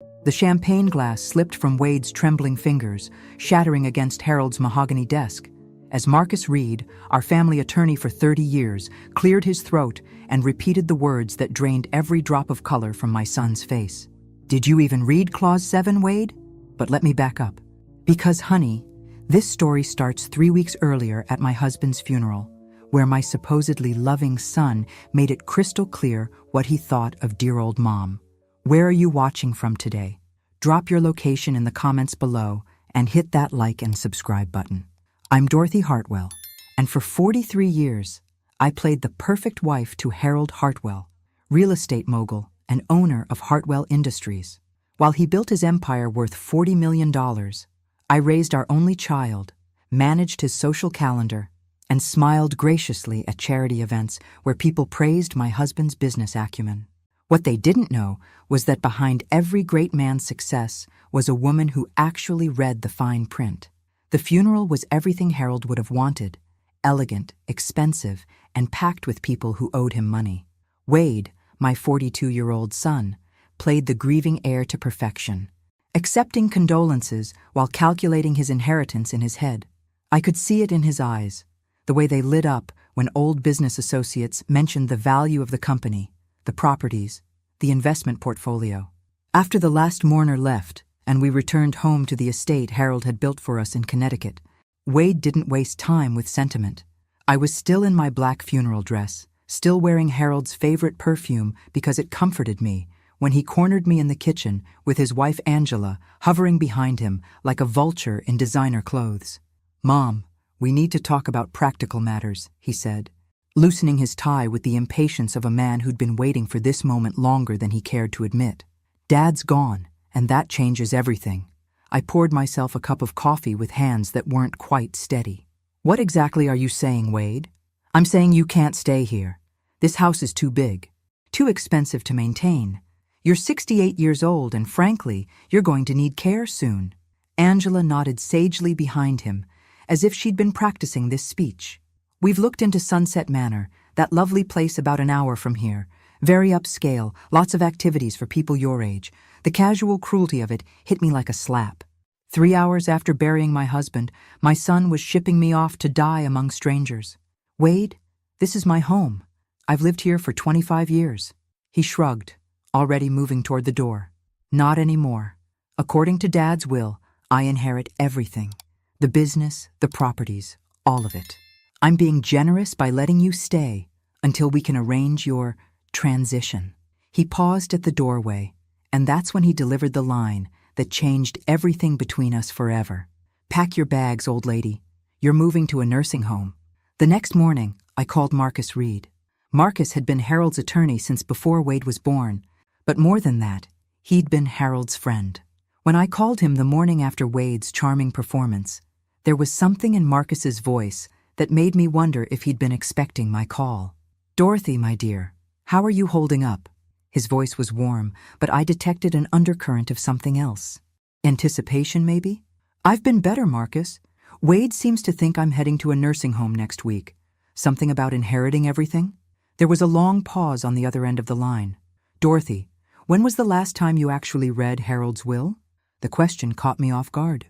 The champagne glass slipped from Wade's trembling fingers, shattering against Harold's mahogany desk, as Marcus Reed, our family attorney for 30 years, cleared his throat and repeated the words that drained every drop of color from my son's face. "Did you even read Clause 7, Wade?" But let me back up. Because, honey, this story starts 3 weeks earlier at my husband's funeral, where my supposedly loving son made it crystal clear what he thought of dear old mom. Where are you watching from today? Drop your location in the comments below and hit that like and subscribe button. I'm Dorothy Hartwell, and for 43 years, I played the perfect wife to Harold Hartwell, real estate mogul and owner of Hartwell Industries. While he built his empire worth $40 million, I raised our only child, managed his social calendar, and smiled graciously at charity events where people praised my husband's business acumen. What they didn't know was that behind every great man's success was a woman who actually read the fine print. The funeral was everything Harold would have wanted: elegant, expensive, and packed with people who owed him money. Wade, my 42-year-old son, played the grieving heir to perfection, accepting condolences while calculating his inheritance in his head. I could see it in his eyes, the way they lit up when old business associates mentioned the value of the company, the properties, the investment portfolio. After the last mourner left, and we returned home to the estate Harold had built for us in Connecticut, Wade didn't waste time with sentiment. I was still in my black funeral dress, still wearing Harold's favorite perfume because it comforted me, when he cornered me in the kitchen with his wife Angela hovering behind him like a vulture in designer clothes. "Mom, we need to talk about practical matters," he said, loosening his tie with the impatience of a man who'd been waiting for this moment longer than he cared to admit. "Dad's gone, and that changes everything." I poured myself a cup of coffee with hands that weren't quite steady. "What exactly are you saying, Wade?" "I'm saying you can't stay here. This house is too big, too expensive to maintain. You're 68 years old, and frankly, you're going to need care soon." Angela nodded sagely behind him, as if she'd been practicing this speech. "We've looked into Sunset Manor, that lovely place about an hour from here. Very upscale, lots of activities for people your age. The casual cruelty of it hit me like a slap. 3 hours after burying my husband, my son was shipping me off to die among strangers. Wade, this is my home. I've lived here for 25 years. He shrugged, already moving toward the door. "Not anymore. According to Dad's will, I inherit everything. The business, the properties, all of it. I'm being generous by letting you stay until we can arrange your transition." He paused at the doorway, and that's when he delivered the line that changed everything between us forever. "Pack your bags, old lady. You're moving to a nursing home." The next morning, I called Marcus Reed. Marcus had been Harold's attorney since before Wade was born, but more than that, he'd been Harold's friend. When I called him the morning after Wade's charming performance, there was something in Marcus's voice that made me wonder if he'd been expecting my call. "Dorothy, my dear, how are you holding up?" His voice was warm, but I detected an undercurrent of something else. Anticipation, maybe? "I've been better, Marcus. Wade seems to think I'm heading to a nursing home next week. Something about inheriting everything?" There was a long pause on the other end of the line. "Dorothy, when was the last time you actually read Harold's will?" The question caught me off guard.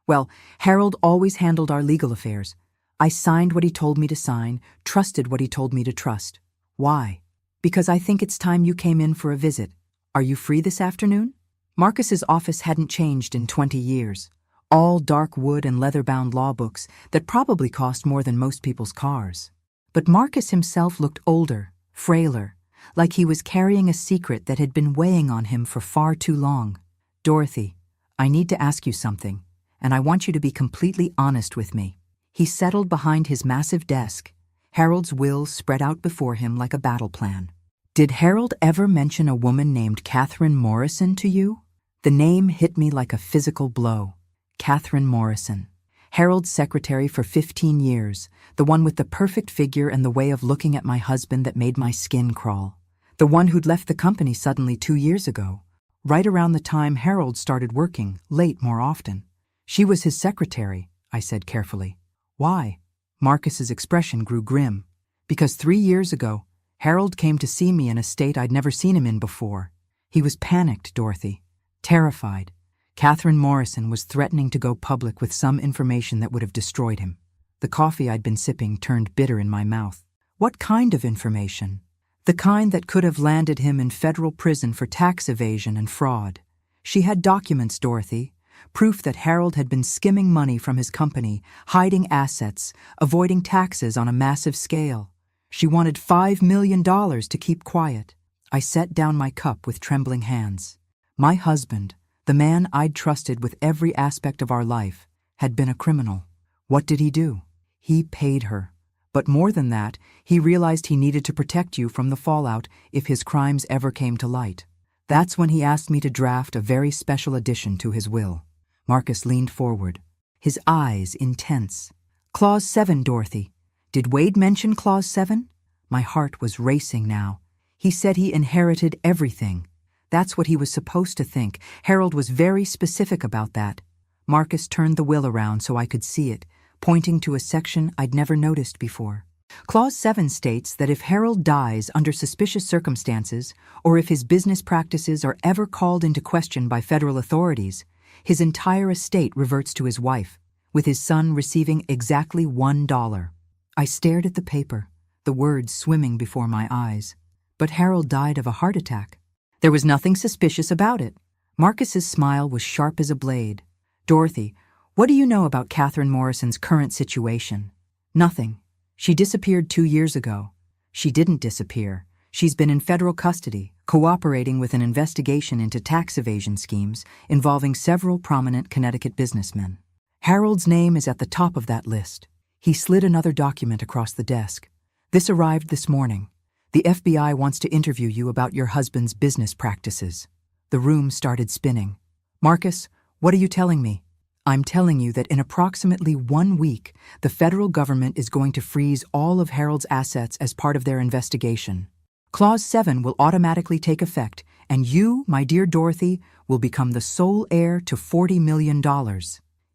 Well, Harold always handled our legal affairs. I signed what he told me to sign, trusted what he told me to trust. Why? Because I think it's time you came in for a visit. Are you free this afternoon? Marcus's office hadn't changed in 20 years. All dark wood and leather-bound law books that probably cost more than most people's cars. But Marcus himself looked older, frailer, like he was carrying a secret that had been weighing on him for far too long. "Dorothy, I need to ask you something, and I want you to be completely honest with me." He settled behind his massive desk, Harold's will spread out before him like a battle plan. "Did Harold ever mention a woman named Catherine Morrison to you?" The name hit me like a physical blow. Catherine Morrison. Harold's secretary for 15 years, the one with the perfect figure and the way of looking at my husband that made my skin crawl. The one who'd left the company suddenly 2 years ago, right around the time Harold started working, late more often. "She was his secretary," I said carefully. "Why?" Marcus's expression grew grim. "Because 3 years ago, Harold came to see me in a state I'd never seen him in before. He was panicked, Dorothy. Terrified. Catherine Morrison was threatening to go public with some information that would have destroyed him. The coffee I'd been sipping turned bitter in my mouth. What kind of information? The kind that could have landed him in federal prison for tax evasion and fraud. She had documents, Dorothy. Proof that Harold had been skimming money from his company, hiding assets, avoiding taxes on a massive scale. She wanted $5 million to keep quiet. I set down my cup with trembling hands. My husband, the man I'd trusted with every aspect of our life, had been a criminal. What did he do? He paid her. But more than that, he realized he needed to protect you from the fallout if his crimes ever came to light. That's when he asked me to draft a very special addition to his will. Marcus leaned forward, his eyes intense. Clause 7, Dorothy. Did Wade mention Clause 7? My heart was racing now. He said he inherited everything. That's what he was supposed to think. Harold was very specific about that. Marcus turned the will around so I could see it, pointing to a section I'd never noticed before. Clause 7 states that if Harold dies under suspicious circumstances, or if his business practices are ever called into question by federal authorities, his entire estate reverts to his wife, with his son receiving exactly $1. I stared at the paper, the words swimming before my eyes. But Harold died of a heart attack. There was nothing suspicious about it. Marcus's smile was sharp as a blade. Dorothy, what do you know about Catherine Morrison's current situation? Nothing. She disappeared 2 years ago. She didn't disappear. She's been in federal custody, cooperating with an investigation into tax evasion schemes involving several prominent Connecticut businessmen. Harold's name is at the top of that list. He slid another document across the desk. This arrived this morning. The FBI wants to interview you about your husband's business practices. The room started spinning. Marcus, what are you telling me? I'm telling you that in approximately 1 week, the federal government is going to freeze all of Harold's assets as part of their investigation. Clause 7 will automatically take effect, and you, my dear Dorothy, will become the sole heir to $40 million.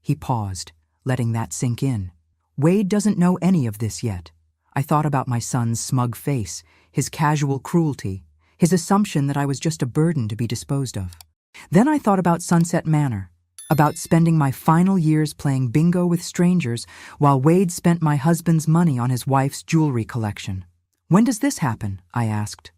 He paused, letting that sink in. Wade doesn't know any of this yet. I thought about my son's smug face, his casual cruelty, his assumption that I was just a burden to be disposed of. Then I thought about Sunset Manor, about spending my final years playing bingo with strangers while Wade spent my husband's money on his wife's jewelry collection. When does this happen? I asked.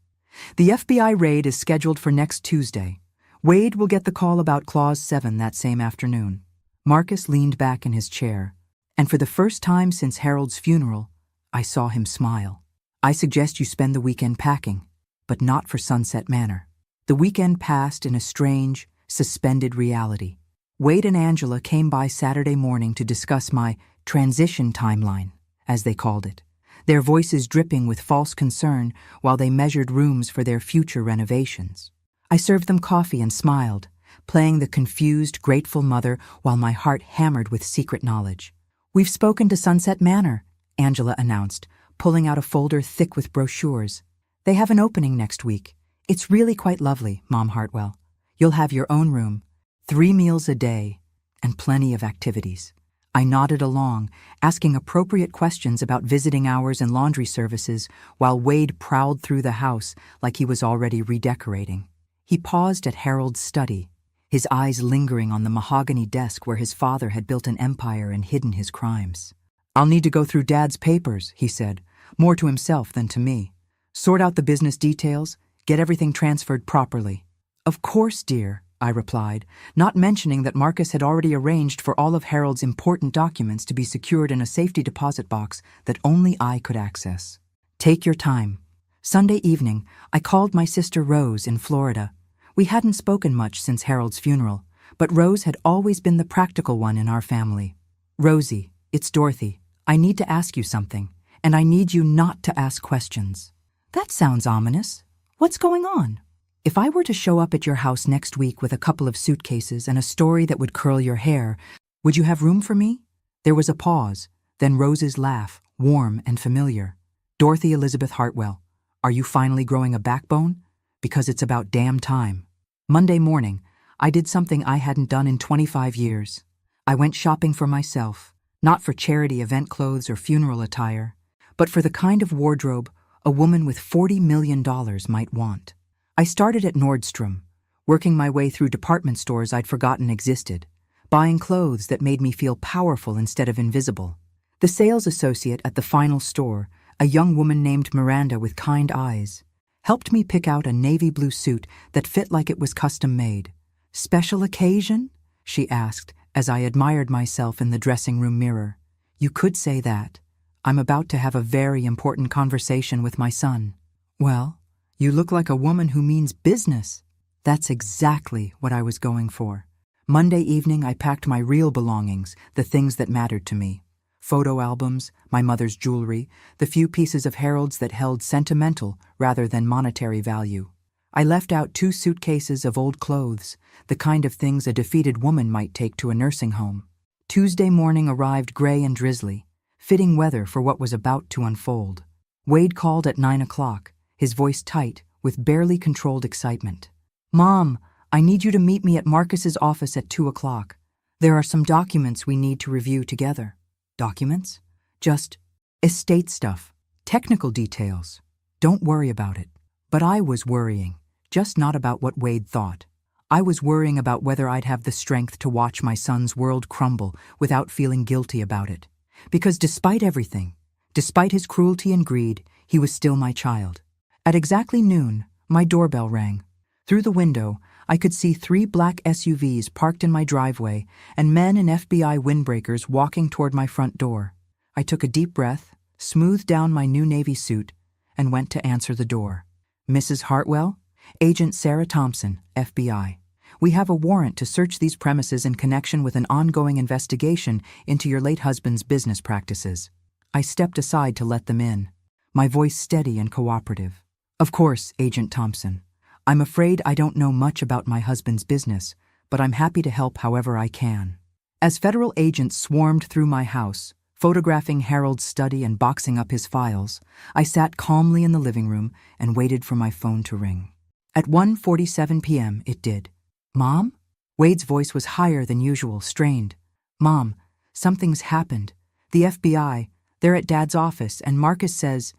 The FBI raid is scheduled for next Tuesday. Wade will get the call about Clause 7 that same afternoon. Marcus leaned back in his chair, and for the first time since Harold's funeral, I saw him smile. I suggest you spend the weekend packing, but not for Sunset Manor. The weekend passed in a strange, suspended reality. Wade and Angela came by Saturday morning to discuss my transition timeline, as they called it, their voices dripping with false concern while they measured rooms for their future renovations. I served them coffee and smiled, playing the confused, grateful mother while my heart hammered with secret knowledge. We've spoken to Sunset Manor, Angela announced, pulling out a folder thick with brochures. They have an opening next week. It's really quite lovely, Mom Hartwell. You'll have your own room, 3 meals a day, and plenty of activities. I nodded along, asking appropriate questions about visiting hours and laundry services while Wade prowled through the house like he was already redecorating. He paused at Harold's study, his eyes lingering on the mahogany desk where his father had built an empire and hidden his crimes. I'll need to go through Dad's papers, he said, more to himself than to me. Sort out the business details, get everything transferred properly. Of course, dear, I replied, not mentioning that Marcus had already arranged for all of Harold's important documents to be secured in a safety deposit box that only I could access. Take your time. Sunday evening, I called my sister Rose in Florida. We hadn't spoken much since Harold's funeral, but Rose had always been the practical one in our family. Rosie, it's Dorothy. I need to ask you something, and I need you not to ask questions. That sounds ominous. What's going on? If I were to show up at your house next week with a couple of suitcases and a story that would curl your hair, would you have room for me? There was a pause, then Rose's laugh, warm and familiar. Dorothy Elizabeth Hartwell, are you finally growing a backbone? Because it's about damn time. Monday morning, I did something I hadn't done in 25 years. I went shopping for myself, not for charity event clothes or funeral attire, but for the kind of wardrobe a woman with $40 million might want. I started at Nordstrom, working my way through department stores I'd forgotten existed, buying clothes that made me feel powerful instead of invisible. The sales associate at the final store, a young woman named Miranda with kind eyes, helped me pick out a navy blue suit that fit like it was custom made. "Special occasion?" she asked as I admired myself in the dressing room mirror. "You could say that. I'm about to have a very important conversation with my son." "Well, you look like a woman who means business." That's exactly what I was going for. Monday evening, I packed my real belongings, the things that mattered to me. Photo albums, my mother's jewelry, the few pieces of Harold's that held sentimental rather than monetary value. I left out 2 suitcases of old clothes, the kind of things a defeated woman might take to a nursing home. Tuesday morning arrived gray and drizzly, fitting weather for what was about to unfold. Wade called at 9 o'clock, his voice tight, with barely controlled excitement. "Mom, I need you to meet me at Marcus's office at 2 o'clock. There are some documents we need to review together." "Documents?" "Just estate stuff, technical details. Don't worry about it." But I was worrying, just not about what Wade thought. I was worrying about whether I'd have the strength to watch my son's world crumble without feeling guilty about it. Because despite everything, despite his cruelty and greed, he was still my child. At exactly noon, my doorbell rang. Through the window, I could see 3 black SUVs parked in my driveway and men in FBI windbreakers walking toward my front door. I took a deep breath, smoothed down my new Navy suit, and went to answer the door. "Mrs. Hartwell? Agent Sarah Thompson, FBI. We have a warrant to search these premises in connection with an ongoing investigation into your late husband's business practices." I stepped aside to let them in, my voice steady and cooperative. "Of course, Agent Thompson. I'm afraid I don't know much about my husband's business, but I'm happy to help however I can." As federal agents swarmed through my house, photographing Harold's study and boxing up his files, I sat calmly in the living room and waited for my phone to ring. At 1:47 p.m. it did. "Mom?" Wade's voice was higher than usual, strained. "Mom, something's happened. The FBI, they're at Dad's office, and Marcus says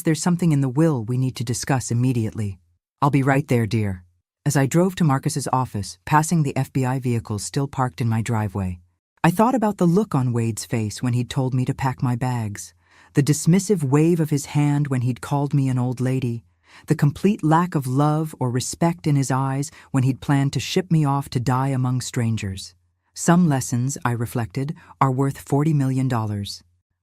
there's something in the will we need to discuss immediately." "I'll be right there, dear." As I drove to Marcus's office, passing the FBI vehicles still parked in my driveway, I thought about the look on Wade's face when he'd told me to pack my bags, the dismissive wave of his hand when he'd called me an old lady, the complete lack of love or respect in his eyes when he'd planned to ship me off to die among strangers. Some lessons, I reflected, are worth $40 million.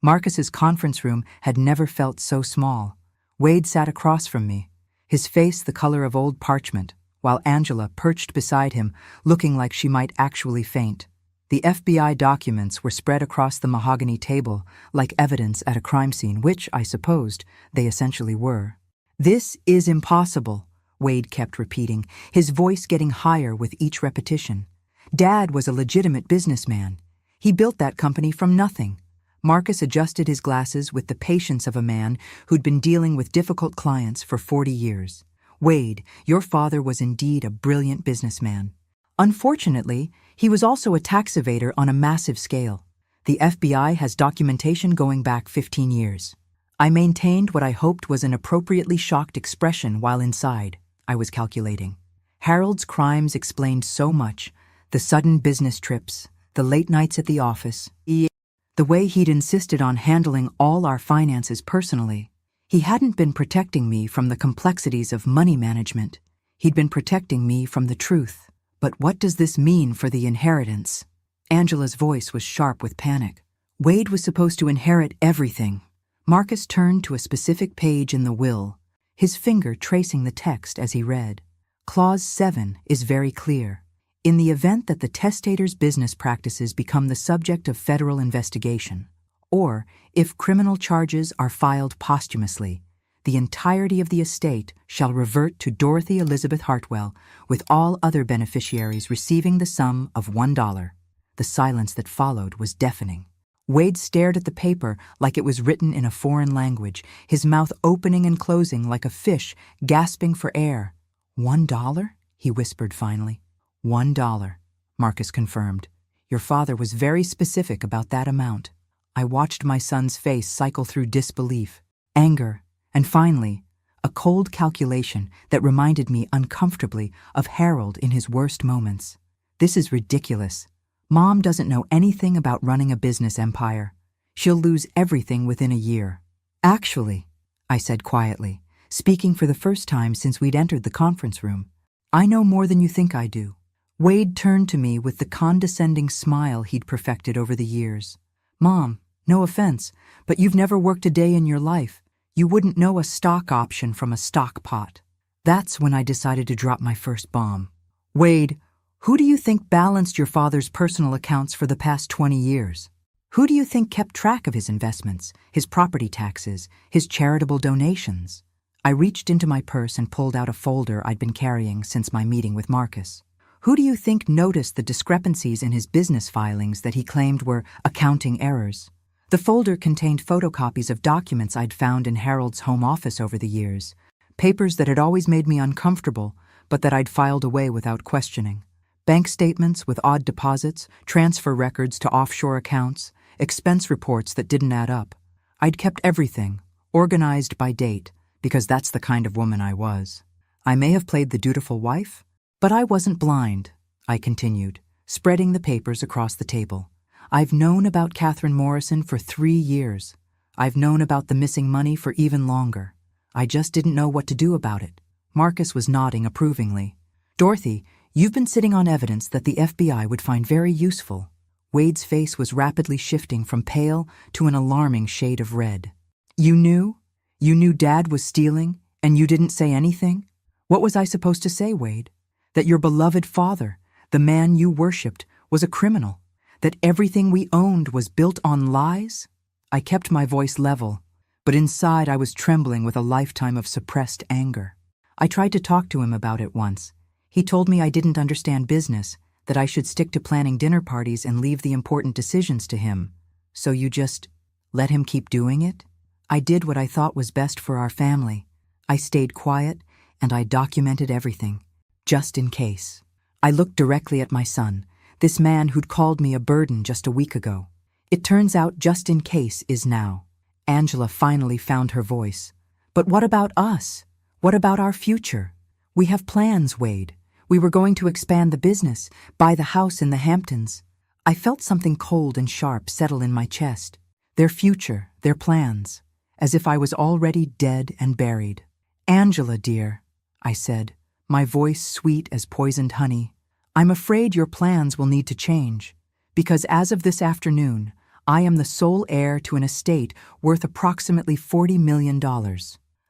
Marcus's conference room had never felt so small. Wade sat across from me, his face the color of old parchment, while Angela perched beside him, looking like she might actually faint. The FBI documents were spread across the mahogany table like evidence at a crime scene, which, I supposed, they essentially were. "This is impossible," Wade kept repeating, his voice getting higher with each repetition. "Dad was a legitimate businessman. He built that company from nothing." Marcus adjusted his glasses with the patience of a man who'd been dealing with difficult clients for 40 years. "Wade, your father was indeed a brilliant businessman. Unfortunately, he was also a tax evader on a massive scale. The FBI has documentation going back 15 years. I maintained what I hoped was an appropriately shocked expression while inside. I was calculating. Harold's crimes explained so much: the sudden business trips, the late nights at the office, the way he'd insisted on handling all our finances personally. He hadn't been protecting me from the complexities of money management. He'd been protecting me from the truth. But what does this mean for the inheritance? Angela's voice was sharp with panic. Wade was supposed to inherit everything. Marcus turned to a specific page in the will, his finger tracing the text as he read. Clause 7 is very clear. In the event that the testator's business practices become the subject of federal investigation, or if criminal charges are filed posthumously, the entirety of the estate shall revert to Dorothy Elizabeth Hartwell, with all other beneficiaries receiving the sum of $1. The silence that followed was deafening. Wade stared at the paper like it was written in a foreign language, his mouth opening and closing like a fish gasping for air. $1? He whispered finally. $1, Marcus confirmed. Your father was very specific about that amount. I watched my son's face cycle through disbelief, anger, and finally, a cold calculation that reminded me uncomfortably of Harold in his worst moments. This is ridiculous. Mom doesn't know anything about running a business empire. She'll lose everything within a year. Actually, I said quietly, speaking for the first time since we'd entered the conference room, I know more than you think I do. Wade turned to me with the condescending smile he'd perfected over the years. Mom, no offense, but you've never worked a day in your life. You wouldn't know a stock option from a stock pot. That's when I decided to drop my first bomb. Wade, who do you think balanced your father's personal accounts for the past 20 years? Who do you think kept track of his investments, his property taxes, his charitable donations? I reached into my purse and pulled out a folder I'd been carrying since my meeting with Marcus. Who do you think noticed the discrepancies in his business filings that he claimed were accounting errors? The folder contained photocopies of documents I'd found in Harold's home office over the years, papers that had always made me uncomfortable, but that I'd filed away without questioning. Bank statements with odd deposits, transfer records to offshore accounts, expense reports that didn't add up. I'd kept everything, organized by date, because that's the kind of woman I was. I may have played the dutiful wife, but I wasn't blind, I continued, spreading the papers across the table. I've known about Catherine Morrison for 3 years. I've known about the missing money for even longer. I just didn't know what to do about it. Marcus was nodding approvingly. Dorothy, you've been sitting on evidence that the FBI would find very useful. Wade's face was rapidly shifting from pale to an alarming shade of red. You knew? You knew Dad was stealing, and you didn't say anything? What was I supposed to say, Wade? That your beloved father, the man you worshipped, was a criminal? That everything we owned was built on lies? I kept my voice level, but inside I was trembling with a lifetime of suppressed anger. I tried to talk to him about it once. He told me I didn't understand business, that I should stick to planning dinner parties and leave the important decisions to him. So you just let him keep doing it? I did what I thought was best for our family. I stayed quiet, and I documented everything, just in case. I looked directly at my son, this man who'd called me a burden just a week ago. It turns out just in case is now. Angela finally found her voice. But what about us? What about our future? We have plans, Wade. We were going to expand the business, buy the house in the Hamptons. I felt something cold and sharp settle in my chest. Their future, their plans, as if I was already dead and buried. Angela, dear, I said, my voice sweet as poisoned honey, I'm afraid your plans will need to change, because as of this afternoon, I am the sole heir to an estate worth approximately $40 million.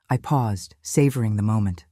I paused, savoring the moment.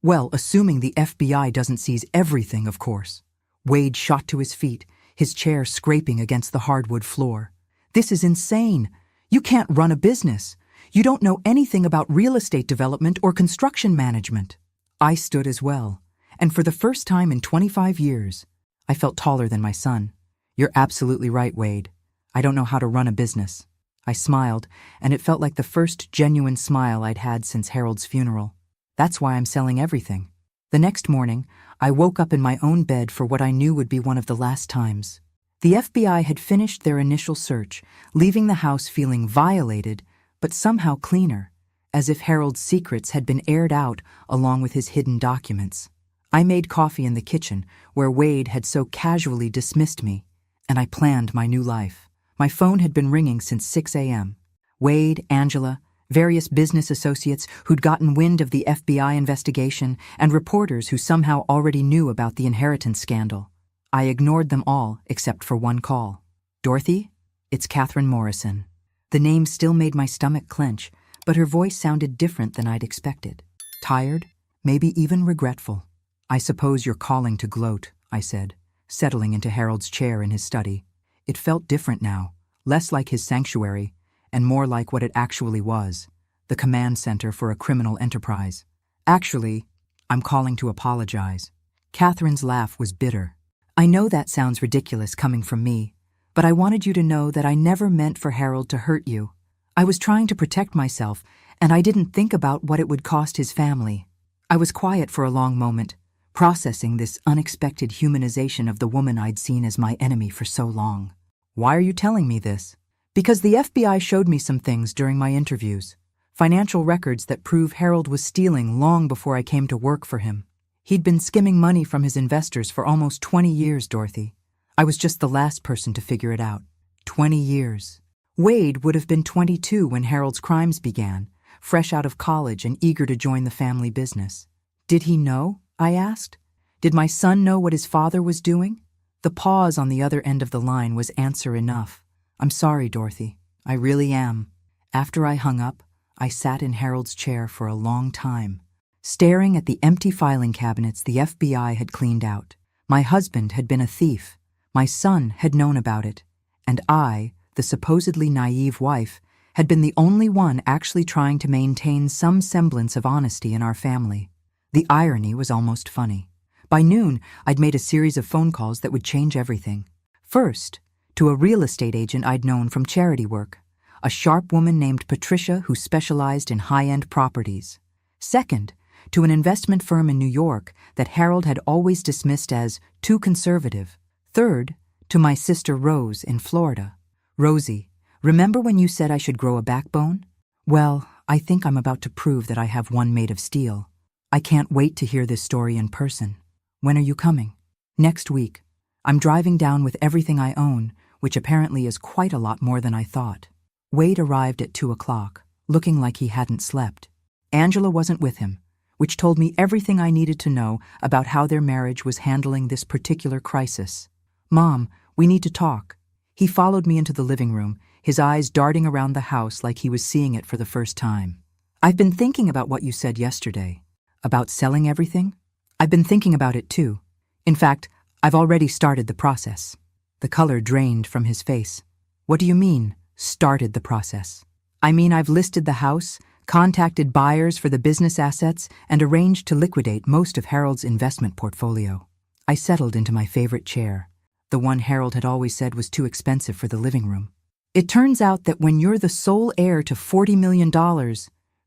Well, assuming the FBI doesn't seize everything, of course. Wade shot to his feet, his chair scraping against the hardwood floor. This is insane. You can't run a business. You don't know anything about real estate development or construction management. I stood as well, and for the first time in 25 years, I felt taller than my son. You're absolutely right, Wade. I don't know how to run a business. I smiled, and it felt like the first genuine smile I'd had since Harold's funeral. That's why I'm selling everything. The next morning, I woke up in my own bed for what I knew would be one of the last times. The FBI had finished their initial search, leaving the house feeling violated, but somehow cleaner, as if Harold's secrets had been aired out along with his hidden documents. I made coffee in the kitchen, where Wade had so casually dismissed me, and I planned my new life. My phone had been ringing since 6 a.m. Wade, Angela, various business associates who'd gotten wind of the FBI investigation, and reporters who somehow already knew about the inheritance scandal. I ignored them all except for one call. Dorothy, it's Catherine Morrison. The name still made my stomach clench, but her voice sounded different than I'd expected. Tired, maybe even regretful. I suppose you're calling to gloat, I said, settling into Harold's chair in his study. It felt different now, less like his sanctuary, and more like what it actually was, the command center for a criminal enterprise. Actually, I'm calling to apologize. Catherine's laugh was bitter. I know that sounds ridiculous coming from me, but I wanted you to know that I never meant for Harold to hurt you. I was trying to protect myself, and I didn't think about what it would cost his family. I was quiet for a long moment, processing this unexpected humanization of the woman I'd seen as my enemy for so long. Why are you telling me this? Because the FBI showed me some things during my interviews. Financial records that prove Harold was stealing long before I came to work for him. He'd been skimming money from his investors for almost 20 years, Dorothy. I was just the last person to figure it out. 20 years. Wade would have been 22 when Harold's crimes began, fresh out of college and eager to join the family business. Did he know? I asked. Did my son know what his father was doing? The pause on the other end of the line was answer enough. I'm sorry, Dorothy. I really am. After I hung up, I sat in Harold's chair for a long time, staring at the empty filing cabinets the FBI had cleaned out. My husband had been a thief. My son had known about it. And I, the supposedly naive wife, had been the only one actually trying to maintain some semblance of honesty in our family. The irony was almost funny. By noon, I'd made a series of phone calls that would change everything. First, to a real estate agent I'd known from charity work, a sharp woman named Patricia who specialized in high-end properties. Second, to an investment firm in New York that Harold had always dismissed as too conservative. Third, to my sister Rose in Florida. Rosie, remember when you said I should grow a backbone? Well, I think I'm about to prove that I have one made of steel. I can't wait to hear this story in person. When are you coming? Next week. I'm driving down with everything I own, which apparently is quite a lot more than I thought. Wade arrived at 2 o'clock, looking like he hadn't slept. Angela wasn't with him, which told me everything I needed to know about how their marriage was handling this particular crisis. Mom, we need to talk. He followed me into the living room, his eyes darting around the house like he was seeing it for the first time. I've been thinking about what you said yesterday. About selling everything? I've been thinking about it too. In fact, I've already started the process. The color drained from his face. What do you mean, started the process? I mean I've listed the house, contacted buyers for the business assets, and arranged to liquidate most of Harold's investment portfolio. I settled into my favorite chair, the one Harold had always said was too expensive for the living room. It turns out that when you're the sole heir to $40 million,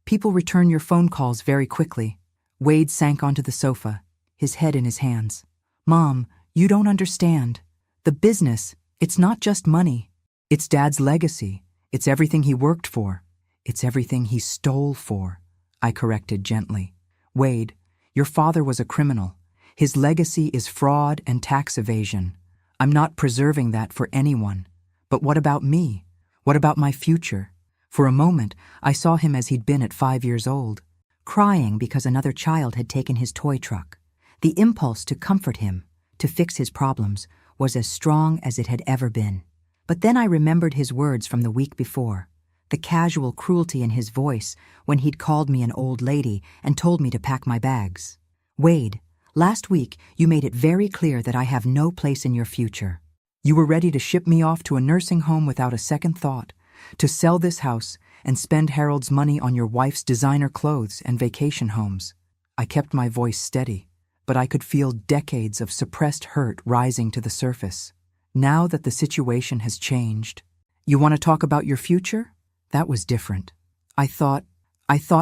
people return your phone calls very quickly. Wade sank onto the sofa, his head in his hands. Mom, you don't understand. The business, it's not just money. It's Dad's legacy. It's everything he worked for. It's everything he stole for, I corrected gently. Wade, your father was a criminal. His legacy is fraud and tax evasion. I'm not preserving that for anyone. But what about me? What about my future? For a moment, I saw him as he'd been at 5 years old, crying because another child had taken his toy truck. The impulse to comfort him, to fix his problems, was as strong as it had ever been. But then I remembered his words from the week before, the casual cruelty in his voice when he'd called me an old lady and told me to pack my bags. Wade, last week you made it very clear that I have no place in your future. You were ready to ship me off to a nursing home without a second thought, to sell this house and spend Harold's money on your wife's designer clothes and vacation homes. I kept my voice steady, but I could feel decades of suppressed hurt rising to the surface. Now that the situation has changed, you want to talk about your future? That was different. I thought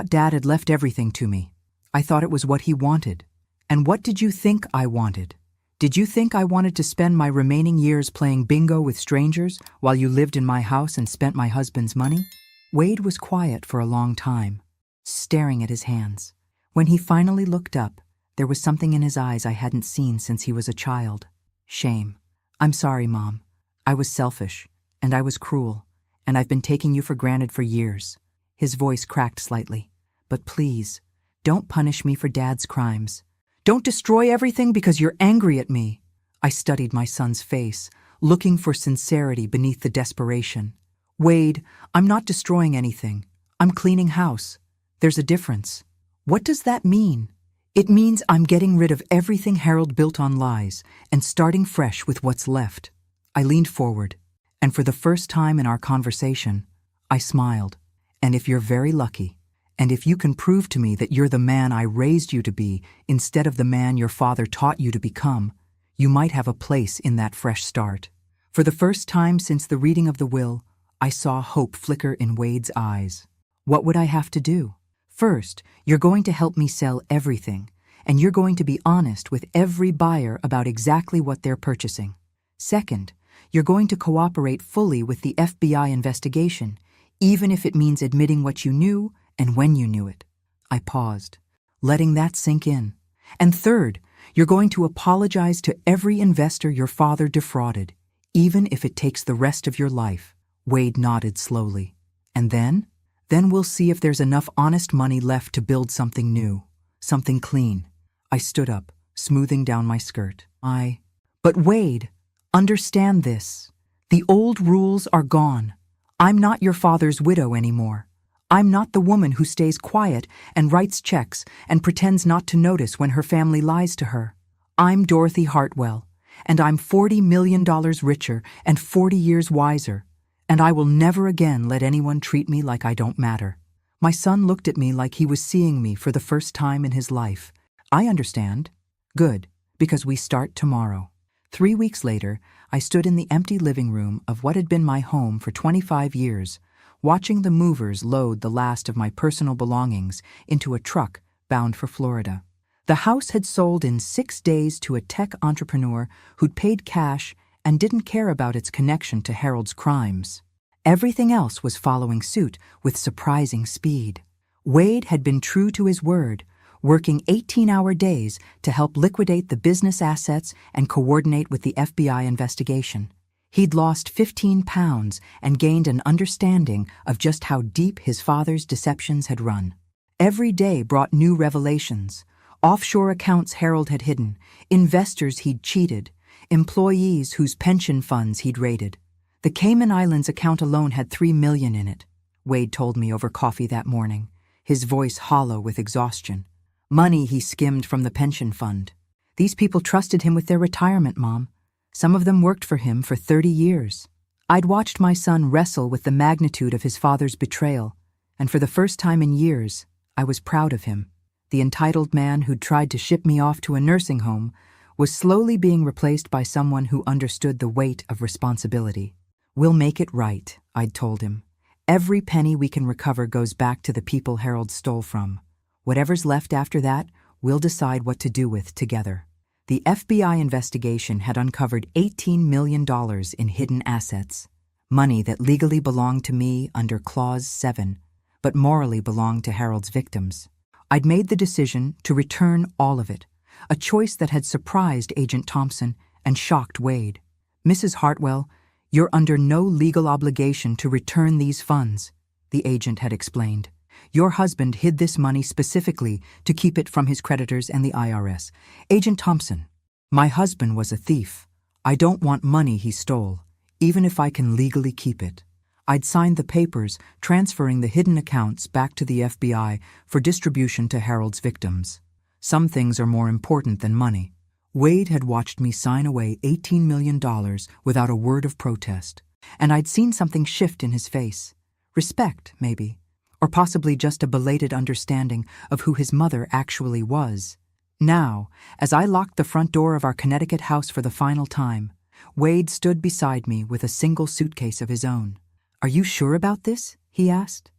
Dad had left everything to me. I thought it was what he wanted. And what did you think I wanted? Did you think I wanted to spend my remaining years playing bingo with strangers while you lived in my house and spent my husband's money? Wade was quiet for a long time, staring at his hands. When he finally looked up, there was something in his eyes I hadn't seen since he was a child. Shame. I'm sorry, Mom. I was selfish, and I was cruel, and I've been taking you for granted for years. His voice cracked slightly. But please, don't punish me for Dad's crimes. Don't destroy everything because you're angry at me. I studied my son's face, looking for sincerity beneath the desperation. Wade, I'm not destroying anything. I'm cleaning house. There's a difference. What does that mean? It means I'm getting rid of everything Harold built on lies and starting fresh with what's left. I leaned forward, and for the first time in our conversation, I smiled. And if you're very lucky, and if you can prove to me that you're the man I raised you to be instead of the man your father taught you to become, you might have a place in that fresh start. For the first time since the reading of the will, I saw hope flicker in Wade's eyes. What would I have to do? First, you're going to help me sell everything, and you're going to be honest with every buyer about exactly what they're purchasing. Second, you're going to cooperate fully with the FBI investigation, even if it means admitting what you knew And when you knew it. I paused, letting that sink in. And third, you're going to apologize to every investor your father defrauded, even if it takes the rest of your life. Wade nodded slowly. And then? Then we'll see if there's enough honest money left to build something new, something clean. I stood up, smoothing down my skirt. But Wade, understand this. The old rules are gone. I'm not your father's widow anymore. I'm not the woman who stays quiet and writes checks and pretends not to notice when her family lies to her. I'm Dorothy Hartwell, and I'm $40 million richer and 40 years wiser, and I will never again let anyone treat me like I don't matter. My son looked at me like he was seeing me for the first time in his life. I understand. Good, because we start tomorrow. 3 weeks later, I stood in the empty living room of what had been my home for 25 years, watching the movers load the last of my personal belongings into a truck bound for Florida. The house had sold in 6 days to a tech entrepreneur who'd paid cash and didn't care about its connection to Harold's crimes. Everything else was following suit with surprising speed. Wade had been true to his word, working 18-hour days to help liquidate the business assets and coordinate with the FBI investigation. He'd lost 15 pounds and gained an understanding of just how deep his father's deceptions had run. Every day brought new revelations: offshore accounts Harold had hidden, investors he'd cheated, employees whose pension funds he'd raided. The Cayman Islands account alone had $3 million in it, Wade told me over coffee that morning, his voice hollow with exhaustion. Money he skimmed from the pension fund. These people trusted him with their retirement, Mom. Some of them worked for him for 30 years. I'd watched my son wrestle with the magnitude of his father's betrayal, and for the first time in years, I was proud of him. The entitled man who'd tried to ship me off to a nursing home was slowly being replaced by someone who understood the weight of responsibility. We'll make it right, I'd told him. Every penny we can recover goes back to the people Harold stole from. Whatever's left after that, we'll decide what to do with together. The FBI investigation had uncovered $18 million in hidden assets, money that legally belonged to me under Clause 7, but morally belonged to Harold's victims. I'd made the decision to return all of it, a choice that had surprised Agent Thompson and shocked Wade. Mrs. Hartwell, you're under no legal obligation to return these funds, the agent had explained. Your husband hid this money specifically to keep it from his creditors and the IRS. Agent Thompson, my husband was a thief. I don't want money he stole, even if I can legally keep it. I'd signed the papers transferring the hidden accounts back to the FBI for distribution to Harold's victims. Some things are more important than money. Wade had watched me sign away $18 million without a word of protest, and I'd seen something shift in his face. Respect, maybe. Or possibly just a belated understanding of who his mother actually was. Now, as I locked the front door of our Connecticut house for the final time, Wade stood beside me with a single suitcase of his own. "Are you sure about this?" he asked.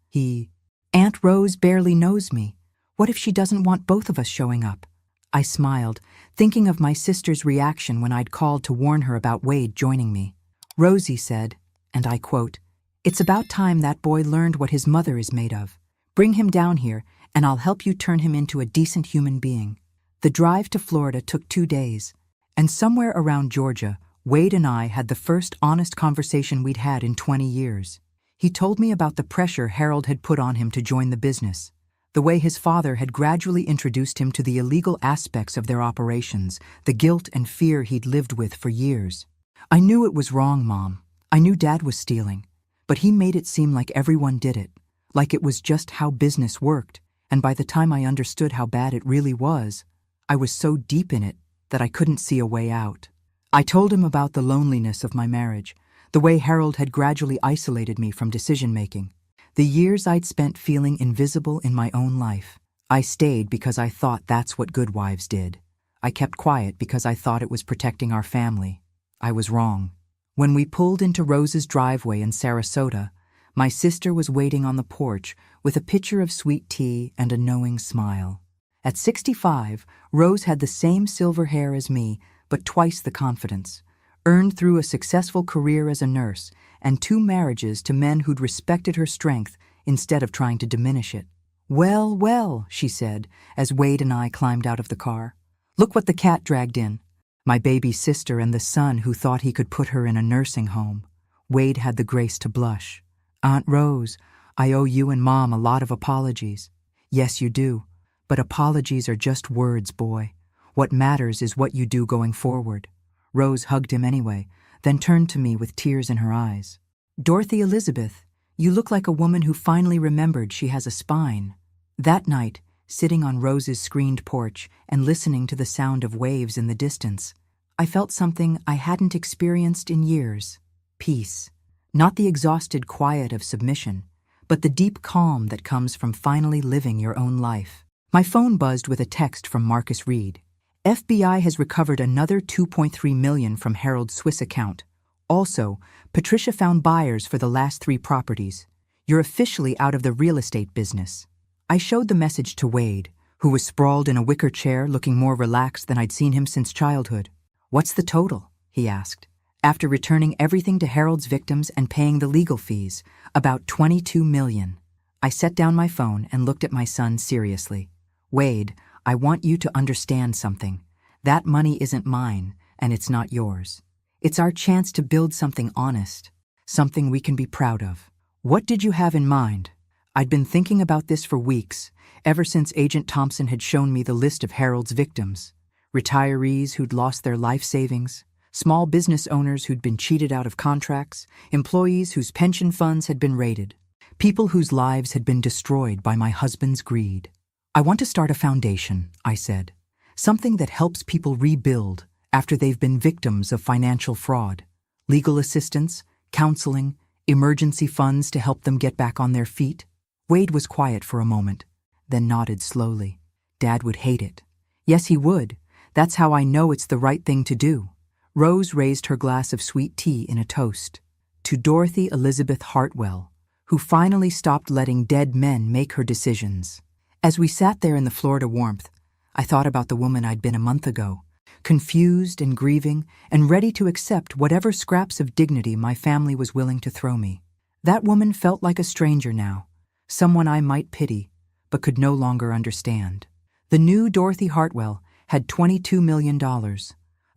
Aunt Rose barely knows me. What if she doesn't want both of us showing up? I smiled, thinking of my sister's reaction when I'd called to warn her about Wade joining me. Rosie said, and I quote, "It's about time that boy learned what his mother is made of. Bring him down here, and I'll help you turn him into a decent human being." The drive to Florida took 2 days, and somewhere around Georgia, Wade and I had the first honest conversation we'd had in 20 years. He told me about the pressure Harold had put on him to join the business, the way his father had gradually introduced him to the illegal aspects of their operations, the guilt and fear he'd lived with for years. I knew it was wrong, Mom. I knew Dad was stealing. But he made it seem like everyone did it, like it was just how business worked, and by the time I understood how bad it really was, I was so deep in it that I couldn't see a way out. I told him about the loneliness of my marriage, the way Harold had gradually isolated me from decision-making, the years I'd spent feeling invisible in my own life. I stayed because I thought that's what good wives did. I kept quiet because I thought it was protecting our family. I was wrong. When we pulled into Rose's driveway in Sarasota, my sister was waiting on the porch with a pitcher of sweet tea and a knowing smile. At 65, Rose had the same silver hair as me, but twice the confidence, earned through a successful career as a nurse and 2 marriages to men who'd respected her strength instead of trying to diminish it. "Well, well," she said, as Wade and I climbed out of the car. "Look what the cat dragged in. My baby sister and the son who thought he could put her in a nursing home." Wade had the grace to blush. "Aunt Rose, I owe you and Mom a lot of apologies." "Yes, you do. But apologies are just words, boy. What matters is what you do going forward." Rose hugged him anyway, then turned to me with tears in her eyes. "Dorothy Elizabeth, you look like a woman who finally remembered she has a spine." That night, sitting on Rose's screened porch and listening to the sound of waves in the distance, I felt something I hadn't experienced in years. Peace. Not the exhausted quiet of submission, but the deep calm that comes from finally living your own life. My phone buzzed with a text from Marcus Reed. "FBI has recovered another $2.3 million from Harold's Swiss account. Also, Patricia found buyers for the last 3 properties. You're officially out of the real estate business." I showed the message to Wade, who was sprawled in a wicker chair looking more relaxed than I'd seen him since childhood. "What's the total?" he asked. "After returning everything to Harold's victims and paying the legal fees, about $22 million. I set down my phone and looked at my son seriously. "Wade, I want you to understand something. That money isn't mine, and it's not yours. It's our chance to build something honest, something we can be proud of." "What did you have in mind?" I'd been thinking about this for weeks, ever since Agent Thompson had shown me the list of Harold's victims. Retirees who'd lost their life savings, small business owners who'd been cheated out of contracts, employees whose pension funds had been raided, people whose lives had been destroyed by my husband's greed. "I want to start a foundation," I said. "Something that helps people rebuild after they've been victims of financial fraud. Legal assistance, counseling, emergency funds to help them get back on their feet." Wade was quiet for a moment, then nodded slowly. "Dad would hate it." "Yes, he would. That's how I know it's the right thing to do." Rose raised her glass of sweet tea in a toast. "To Dorothy Elizabeth Hartwell, who finally stopped letting dead men make her decisions." As we sat there in the Florida warmth, I thought about the woman I'd been a month ago, confused and grieving and ready to accept whatever scraps of dignity my family was willing to throw me. That woman felt like a stranger now, someone I might pity, but could no longer understand. The new Dorothy Hartwell had $22 million,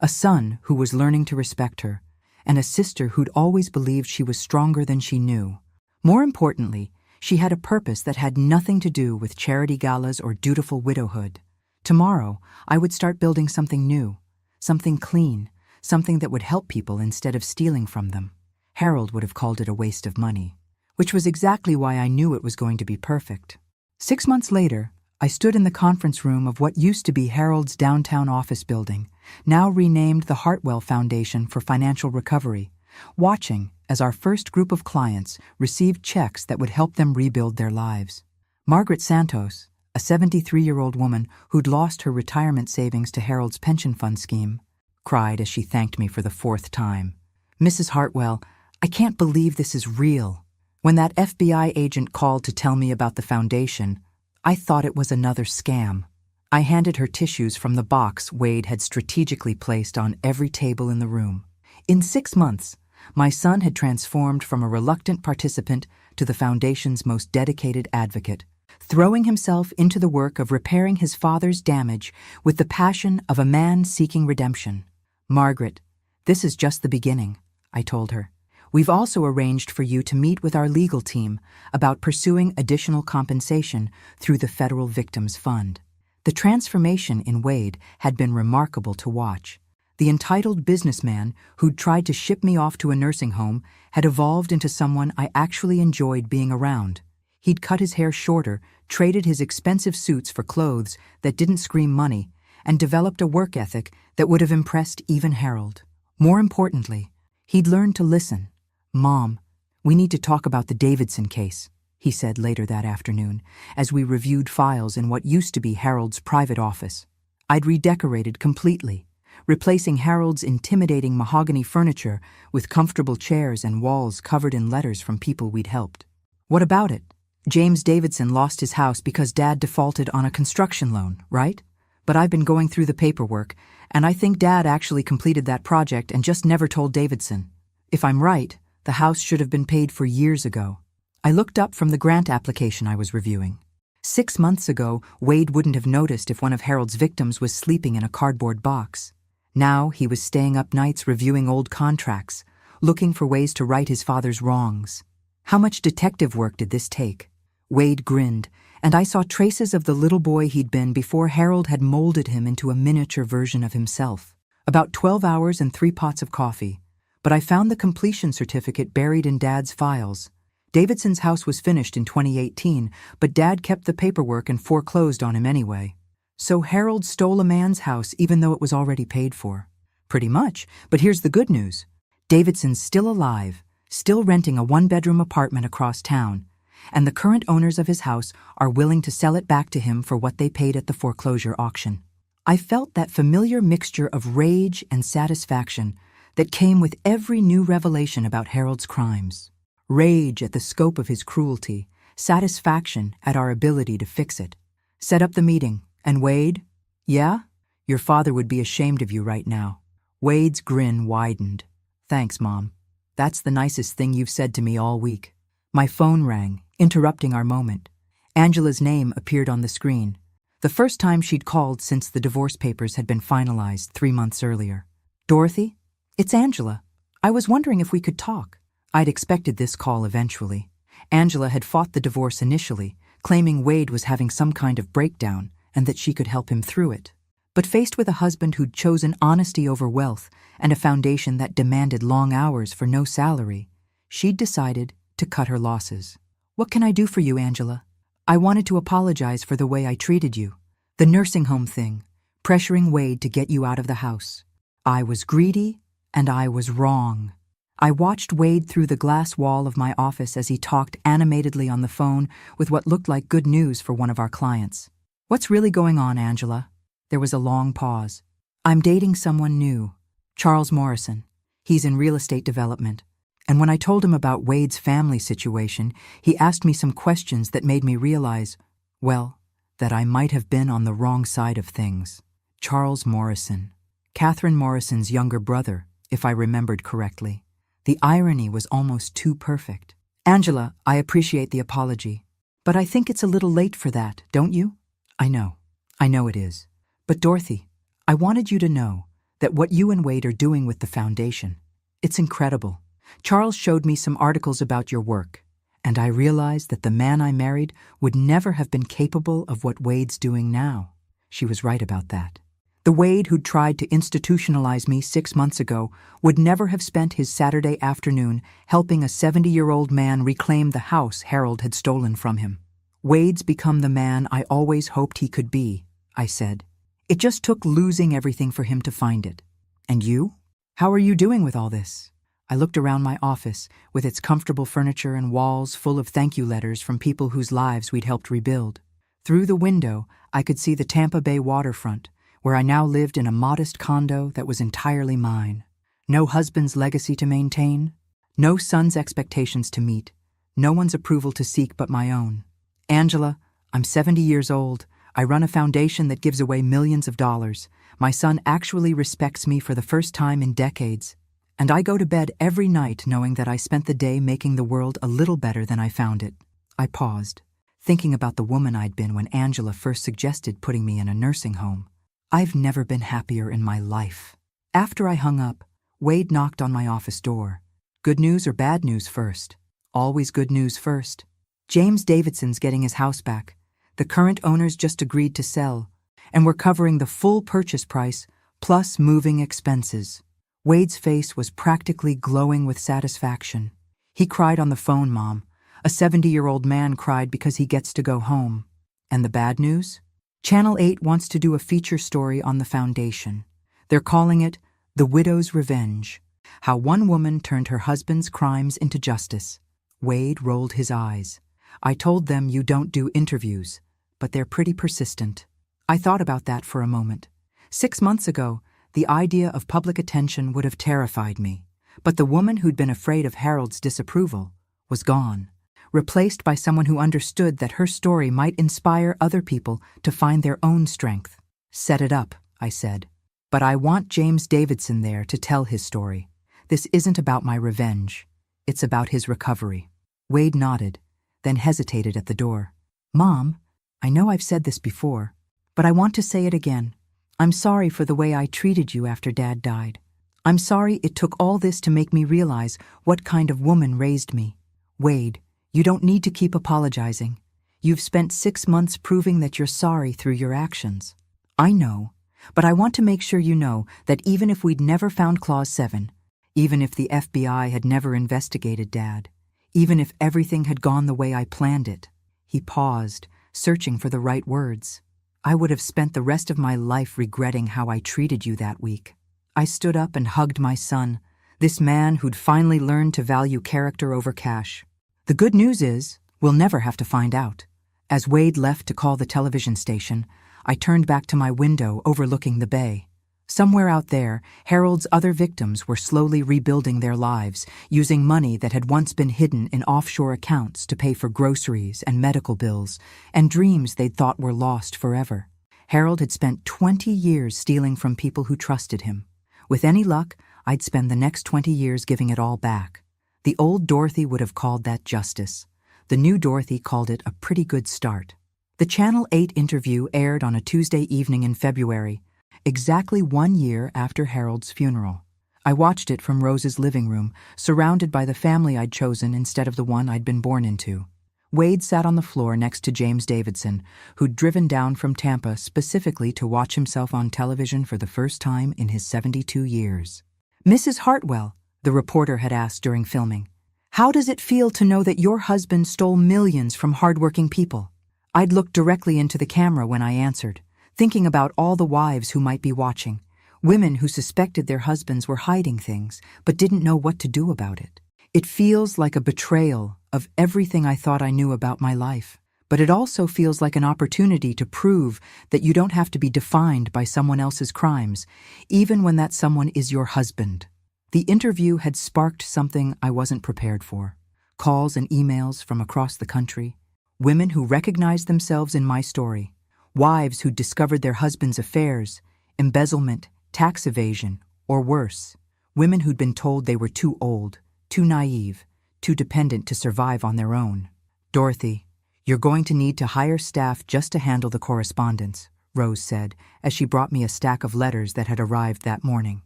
a son who was learning to respect her, and a sister who'd always believed she was stronger than she knew. More importantly, she had a purpose that had nothing to do with charity galas or dutiful widowhood. Tomorrow, I would start building something new, something clean, something that would help people instead of stealing from them. Harold would have called it a waste of money, which was exactly why I knew it was going to be perfect. 6 months later, I stood in the conference room of what used to be Harold's downtown office building, now renamed the Hartwell Foundation for Financial Recovery, watching as our first group of clients received checks that would help them rebuild their lives. Margaret Santos, a 73-year-old woman who'd lost her retirement savings to Harold's pension fund scheme, cried as she thanked me for the 4th time. "Mrs. Hartwell, I can't believe this is real." When that FBI agent called to tell me about the foundation, I thought it was another scam. I handed her tissues from the box Wade had strategically placed on every table in the room. In 6 months, my son had transformed from a reluctant participant to the foundation's most dedicated advocate, throwing himself into the work of repairing his father's damage with the passion of a man seeking redemption. "Margaret, this is just the beginning," I told her. "We've also arranged for you to meet with our legal team about pursuing additional compensation through the Federal Victims Fund." The transformation in Wade had been remarkable to watch. The entitled businessman who'd tried to ship me off to a nursing home had evolved into someone I actually enjoyed being around. He'd cut his hair shorter, traded his expensive suits for clothes that didn't scream money, and developed a work ethic that would have impressed even Harold. More importantly, he'd learned to listen. "Mom, we need to talk about the Davidson case," he said later that afternoon, as we reviewed files in what used to be Harold's private office. I'd redecorated completely, replacing Harold's intimidating mahogany furniture with comfortable chairs and walls covered in letters from people we'd helped. "What about it? James Davidson lost his house because Dad defaulted on a construction loan, right? But I've been going through the paperwork, and I think Dad actually completed that project and just never told Davidson. If I'm right, the house should have been paid for years ago." I looked up from the grant application I was reviewing. 6 months ago, Wade wouldn't have noticed if one of Harold's victims was sleeping in a cardboard box. Now he was staying up nights reviewing old contracts, looking for ways to right his father's wrongs. How much detective work did this take? Wade grinned, and I saw traces of the little boy he'd been before Harold had molded him into a miniature version of himself. About 12 hours and 3 pots of coffee. But I found the completion certificate buried in Dad's files. Davidson's house was finished in 2018, but Dad kept the paperwork and foreclosed on him anyway. So Harold stole a man's house even though it was already paid for. Pretty much, but here's the good news. Davidson's still alive, still renting a 1-bedroom apartment across town, and the current owners of his house are willing to sell it back to him for what they paid at the foreclosure auction. I felt that familiar mixture of rage and satisfaction that came with every new revelation about Harold's crimes. Rage at the scope of his cruelty, satisfaction at our ability to fix it. Set up the meeting, and Wade? Yeah? Your father would be ashamed of you right now. Wade's grin widened. Thanks, Mom. That's the nicest thing you've said to me all week. My phone rang, interrupting our moment. Angela's name appeared on the screen. The first time she'd called since the divorce papers had been finalized 3 months earlier. Dorothy? It's Angela. I was wondering if we could talk. I'd expected this call eventually. Angela had fought the divorce initially, claiming Wade was having some kind of breakdown and that she could help him through it. But faced with a husband who'd chosen honesty over wealth and a foundation that demanded long hours for no salary, she'd decided to cut her losses. What can I do for you, Angela? I wanted to apologize for the way I treated you. The nursing home thing, pressuring Wade to get you out of the house. I was greedy, and I was wrong. I watched Wade through the glass wall of my office as he talked animatedly on the phone with what looked like good news for one of our clients. What's really going on, Angela? There was a long pause. I'm dating someone new, Charles Morrison. He's in real estate development. And when I told him about Wade's family situation, he asked me some questions that made me realize, well, that I might have been on the wrong side of things. Charles Morrison. Catherine Morrison's younger brother, if I remembered correctly. The irony was almost too perfect. Angela, I appreciate the apology, but I think it's a little late for that, don't you? I know it is. But Dorothy, I wanted you to know that what you and Wade are doing with the foundation, it's incredible. Charles showed me some articles about your work, and I realized that the man I married would never have been capable of what Wade's doing now. She was right about that. The Wade who'd tried to institutionalize me 6 months ago would never have spent his Saturday afternoon helping a 70-year-old man reclaim the house Harold had stolen from him. Wade's become the man I always hoped he could be, I said. It just took losing everything for him to find it. And you? How are you doing with all this? I looked around my office with its comfortable furniture and walls full of thank you letters from people whose lives we'd helped rebuild. Through the window, I could see the Tampa Bay waterfront, where I now lived in a modest condo that was entirely mine. No husband's legacy to maintain, no son's expectations to meet, no one's approval to seek but my own. Angela, I'm 70 years old. I run a foundation that gives away millions of dollars. My son actually respects me for the first time in decades. And I go to bed every night knowing that I spent the day making the world a little better than I found it. I paused, thinking about the woman I'd been when Angela first suggested putting me in a nursing home. I've never been happier in my life. After I hung up, Wade knocked on my office door. Good news or bad news first? Always good news first. James Davidson's getting his house back. The current owners just agreed to sell, and we're covering the full purchase price plus moving expenses. Wade's face was practically glowing with satisfaction. He cried on the phone, Mom. A 70-year-old man cried because he gets to go home. And the bad news? Channel 8 wants to do a feature story on the foundation. They're calling it The Widow's Revenge, how one woman turned her husband's crimes into justice. Wade rolled his eyes. I told them you don't do interviews, but they're pretty persistent. I thought about that for a moment. 6 months ago, the idea of public attention would have terrified me, but the woman who'd been afraid of Harold's disapproval was gone, replaced by someone who understood that her story might inspire other people to find their own strength. Set it up, I said. But I want James Davidson there to tell his story. This isn't about my revenge. It's about his recovery. Wade nodded, then hesitated at the door. Mom, I know I've said this before, but I want to say it again. I'm sorry for the way I treated you after Dad died. I'm sorry it took all this to make me realize what kind of woman raised me. Wade, you don't need to keep apologizing. You've spent 6 months proving that you're sorry through your actions. I know, but I want to make sure you know that even if we'd never found Clause 7, even if the FBI had never investigated Dad, even if everything had gone the way I planned it, he paused, searching for the right words. I would have spent the rest of my life regretting how I treated you that week. I stood up and hugged my son, this man who'd finally learned to value character over cash. The good news is, we'll never have to find out. As Wade left to call the television station, I turned back to my window overlooking the bay. Somewhere out there, Harold's other victims were slowly rebuilding their lives, using money that had once been hidden in offshore accounts to pay for groceries and medical bills, and dreams they'd thought were lost forever. Harold had spent 20 years stealing from people who trusted him. With any luck, I'd spend the next 20 years giving it all back. The old Dorothy would have called that justice. The new Dorothy called it a pretty good start. The Channel 8 interview aired on a Tuesday evening in February, exactly 1 year after Harold's funeral. I watched it from Rose's living room, surrounded by the family I'd chosen instead of the one I'd been born into. Wade sat on the floor next to James Davidson, who'd driven down from Tampa specifically to watch himself on television for the first time in his 72 years. "Mrs. Hartwell," the reporter had asked during filming, "how does it feel to know that your husband stole millions from hardworking people?" I'd looked directly into the camera when I answered, thinking about all the wives who might be watching, women who suspected their husbands were hiding things but didn't know what to do about it. It feels like a betrayal of everything I thought I knew about my life, but it also feels like an opportunity to prove that you don't have to be defined by someone else's crimes, even when that someone is your husband. The interview had sparked something I wasn't prepared for. Calls and emails from across the country, women who recognized themselves in my story, wives who discovered their husbands' affairs, embezzlement, tax evasion, or worse, women who'd been told they were too old, too naive, too dependent to survive on their own. "Dorothy, you're going to need to hire staff just to handle the correspondence," Rose said, as she brought me a stack of letters that had arrived that morning.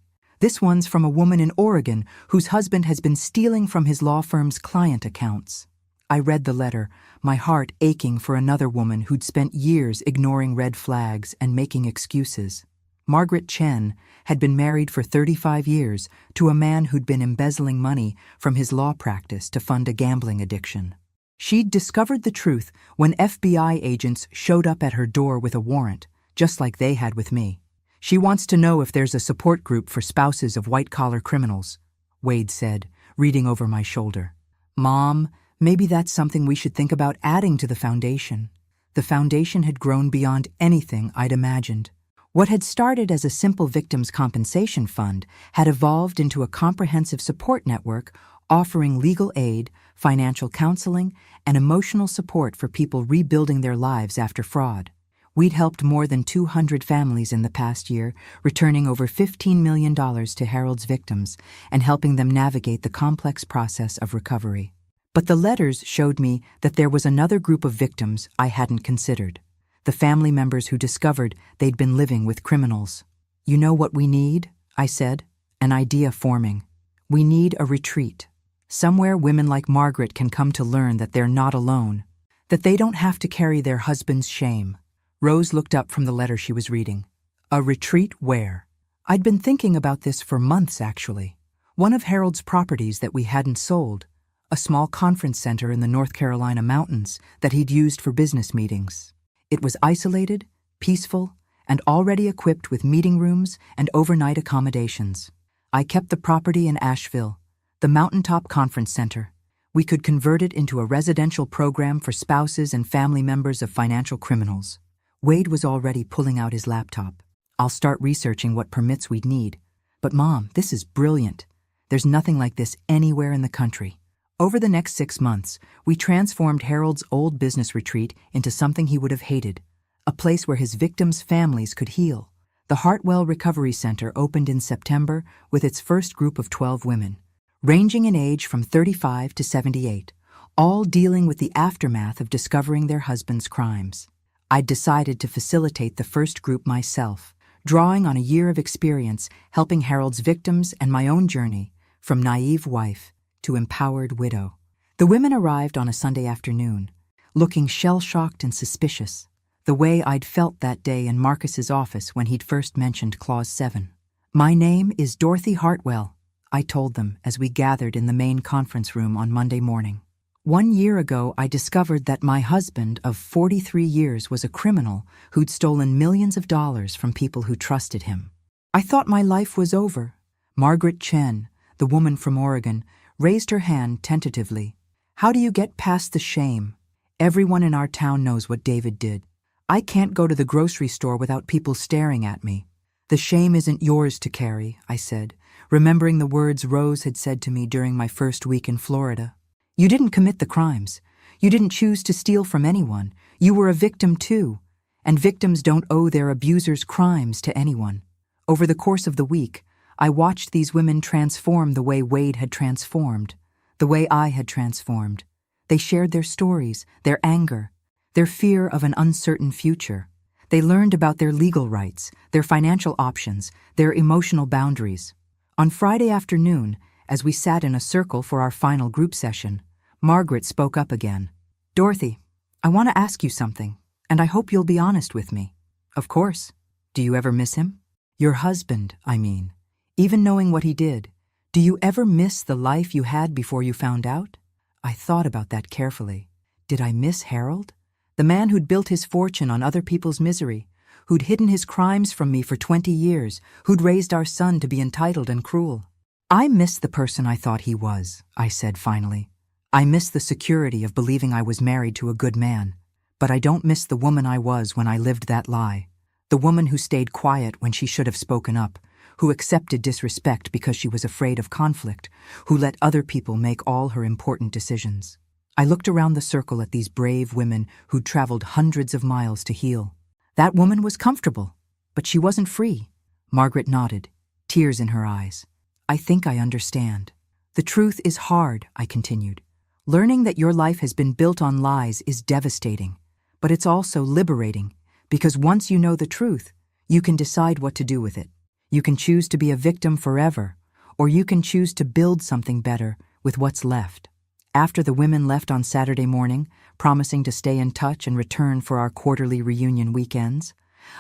"This one's from a woman in Oregon whose husband has been stealing from his law firm's client accounts." I read the letter, my heart aching for another woman who'd spent years ignoring red flags and making excuses. Margaret Chen had been married for 35 years to a man who'd been embezzling money from his law practice to fund a gambling addiction. She'd discovered the truth when FBI agents showed up at her door with a warrant, just like they had with me. "She wants to know if there's a support group for spouses of white-collar criminals," Wade said, reading over my shoulder. "Mom, maybe that's something we should think about adding to the foundation." The foundation had grown beyond anything I'd imagined. What had started as a simple victims' compensation fund had evolved into a comprehensive support network offering legal aid, financial counseling, and emotional support for people rebuilding their lives after fraud. We'd helped more than 200 families in the past year, returning over $15 million to Harold's victims and helping them navigate the complex process of recovery. But the letters showed me that there was another group of victims I hadn't considered. The family members who discovered they'd been living with criminals. "You know what we need?" I said, an idea forming. "We need a retreat. Somewhere women like Margaret can come to learn that they're not alone, that they don't have to carry their husband's shame." Rose looked up from the letter she was reading. "A retreat where?" I'd been thinking about this for months, actually. One of Harold's properties that we hadn't sold, a small conference center in the North Carolina mountains that he'd used for business meetings. It was isolated, peaceful, and already equipped with meeting rooms and overnight accommodations. I kept the property in Asheville, the Mountaintop Conference Center. We could convert it into a residential program for spouses and family members of financial criminals. Wade was already pulling out his laptop. "I'll start researching what permits we'd need. But Mom, this is brilliant. There's nothing like this anywhere in the country." Over the next 6 months, we transformed Harold's old business retreat into something he would have hated, a place where his victims' families could heal. The Hartwell Recovery Center opened in September with its first group of 12 women, ranging in age from 35 to 78, all dealing with the aftermath of discovering their husbands' crimes. I'd decided to facilitate the first group myself, drawing on a year of experience helping Harold's victims and my own journey, from naive wife to empowered widow. The women arrived on a Sunday afternoon, looking shell-shocked and suspicious, the way I'd felt that day in Marcus's office when he'd first mentioned Clause 7. "My name is Dorothy Hartwell," I told them as we gathered in the main conference room on Monday morning. "1 year ago, I discovered that my husband of 43 years was a criminal who'd stolen millions of dollars from people who trusted him. I thought my life was over." Margaret Chen, the woman from Oregon, raised her hand tentatively. "How do you get past the shame? Everyone in our town knows what David did. I can't go to the grocery store without people staring at me." "The shame isn't yours to carry," I said, remembering the words Rose had said to me during my first week in Florida. "You didn't commit the crimes. You didn't choose to steal from anyone. You were a victim too. And victims don't owe their abusers' crimes to anyone." Over the course of the week, I watched these women transform the way Wade had transformed, the way I had transformed. They shared their stories, their anger, their fear of an uncertain future. They learned about their legal rights, their financial options, their emotional boundaries. On Friday afternoon, as we sat in a circle for our final group session, Margaret spoke up again. "Dorothy, I want to ask you something, and I hope you'll be honest with me." "Of course. Do you ever miss him?" "Your husband, I mean. Even knowing what he did, do you ever miss the life you had before you found out?" I thought about that carefully. Did I miss Harold? The man who'd built his fortune on other people's misery, who'd hidden his crimes from me for 20 years, who'd raised our son to be entitled and cruel. "I miss the person I thought he was," I said finally. "I miss the security of believing I was married to a good man. But I don't miss the woman I was when I lived that lie. The woman who stayed quiet when she should have spoken up, who accepted disrespect because she was afraid of conflict, who let other people make all her important decisions." I looked around the circle at these brave women who'd traveled hundreds of miles to heal. "That woman was comfortable, but she wasn't free." Margaret nodded, tears in her eyes. "I think I understand. The truth is hard," I continued. "Learning that your life has been built on lies is devastating, but it's also liberating, because once you know the truth, you can decide what to do with it. You can choose to be a victim forever, or you can choose to build something better with what's left." After the women left on Saturday morning, promising to stay in touch and return for our quarterly reunion weekends,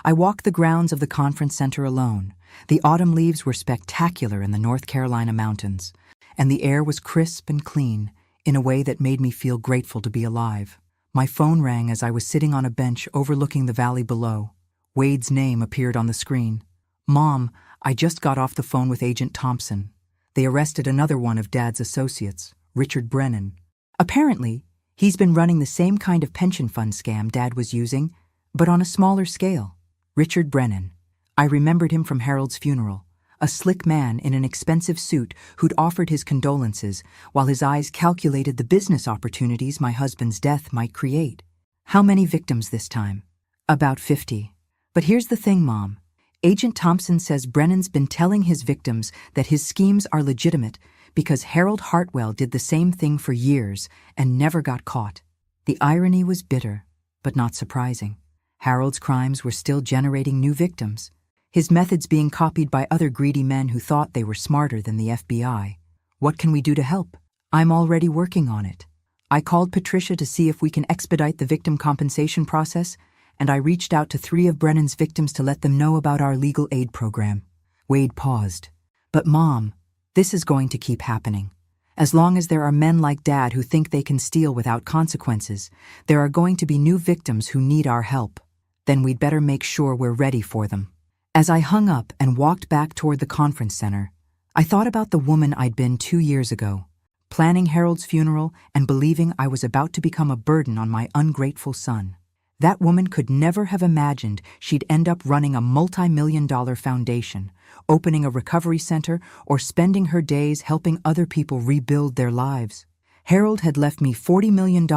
I walked the grounds of the conference center alone. The autumn leaves were spectacular in the North Carolina mountains, and the air was crisp and clean in a way that made me feel grateful to be alive. My phone rang as I was sitting on a bench overlooking the valley below. Wade's name appeared on the screen. "Mom, I just got off the phone with Agent Thompson. They arrested another one of Dad's associates, Richard Brennan. Apparently, he's been running the same kind of pension fund scam Dad was using, but on a smaller scale." Richard Brennan. I remembered him from Harold's funeral, a slick man in an expensive suit who'd offered his condolences while his eyes calculated the business opportunities my husband's death might create. "How many victims this time?" "About 50. But here's the thing, Mom. Agent Thompson says Brennan's been telling his victims that his schemes are legitimate because Harold Hartwell did the same thing for years and never got caught." The irony was bitter, but not surprising. Harold's crimes were still generating new victims, his methods being copied by other greedy men who thought they were smarter than the FBI. "What can we do to help?" "I'm already working on it. I called Patricia to see if we can expedite the victim compensation process, and I reached out to 3 of Brennan's victims to let them know about our legal aid program." Wade paused. "But Mom, this is going to keep happening. As long as there are men like Dad who think they can steal without consequences, there are going to be new victims who need our help. Then we'd better make sure we're ready for them." As I hung up and walked back toward the conference center, I thought about the woman I'd been 2 years ago, planning Harold's funeral and believing I was about to become a burden on my ungrateful son. That woman could never have imagined she'd end up running a multi-million-dollar foundation, opening a recovery center, or spending her days helping other people rebuild their lives. Harold had left me $40 million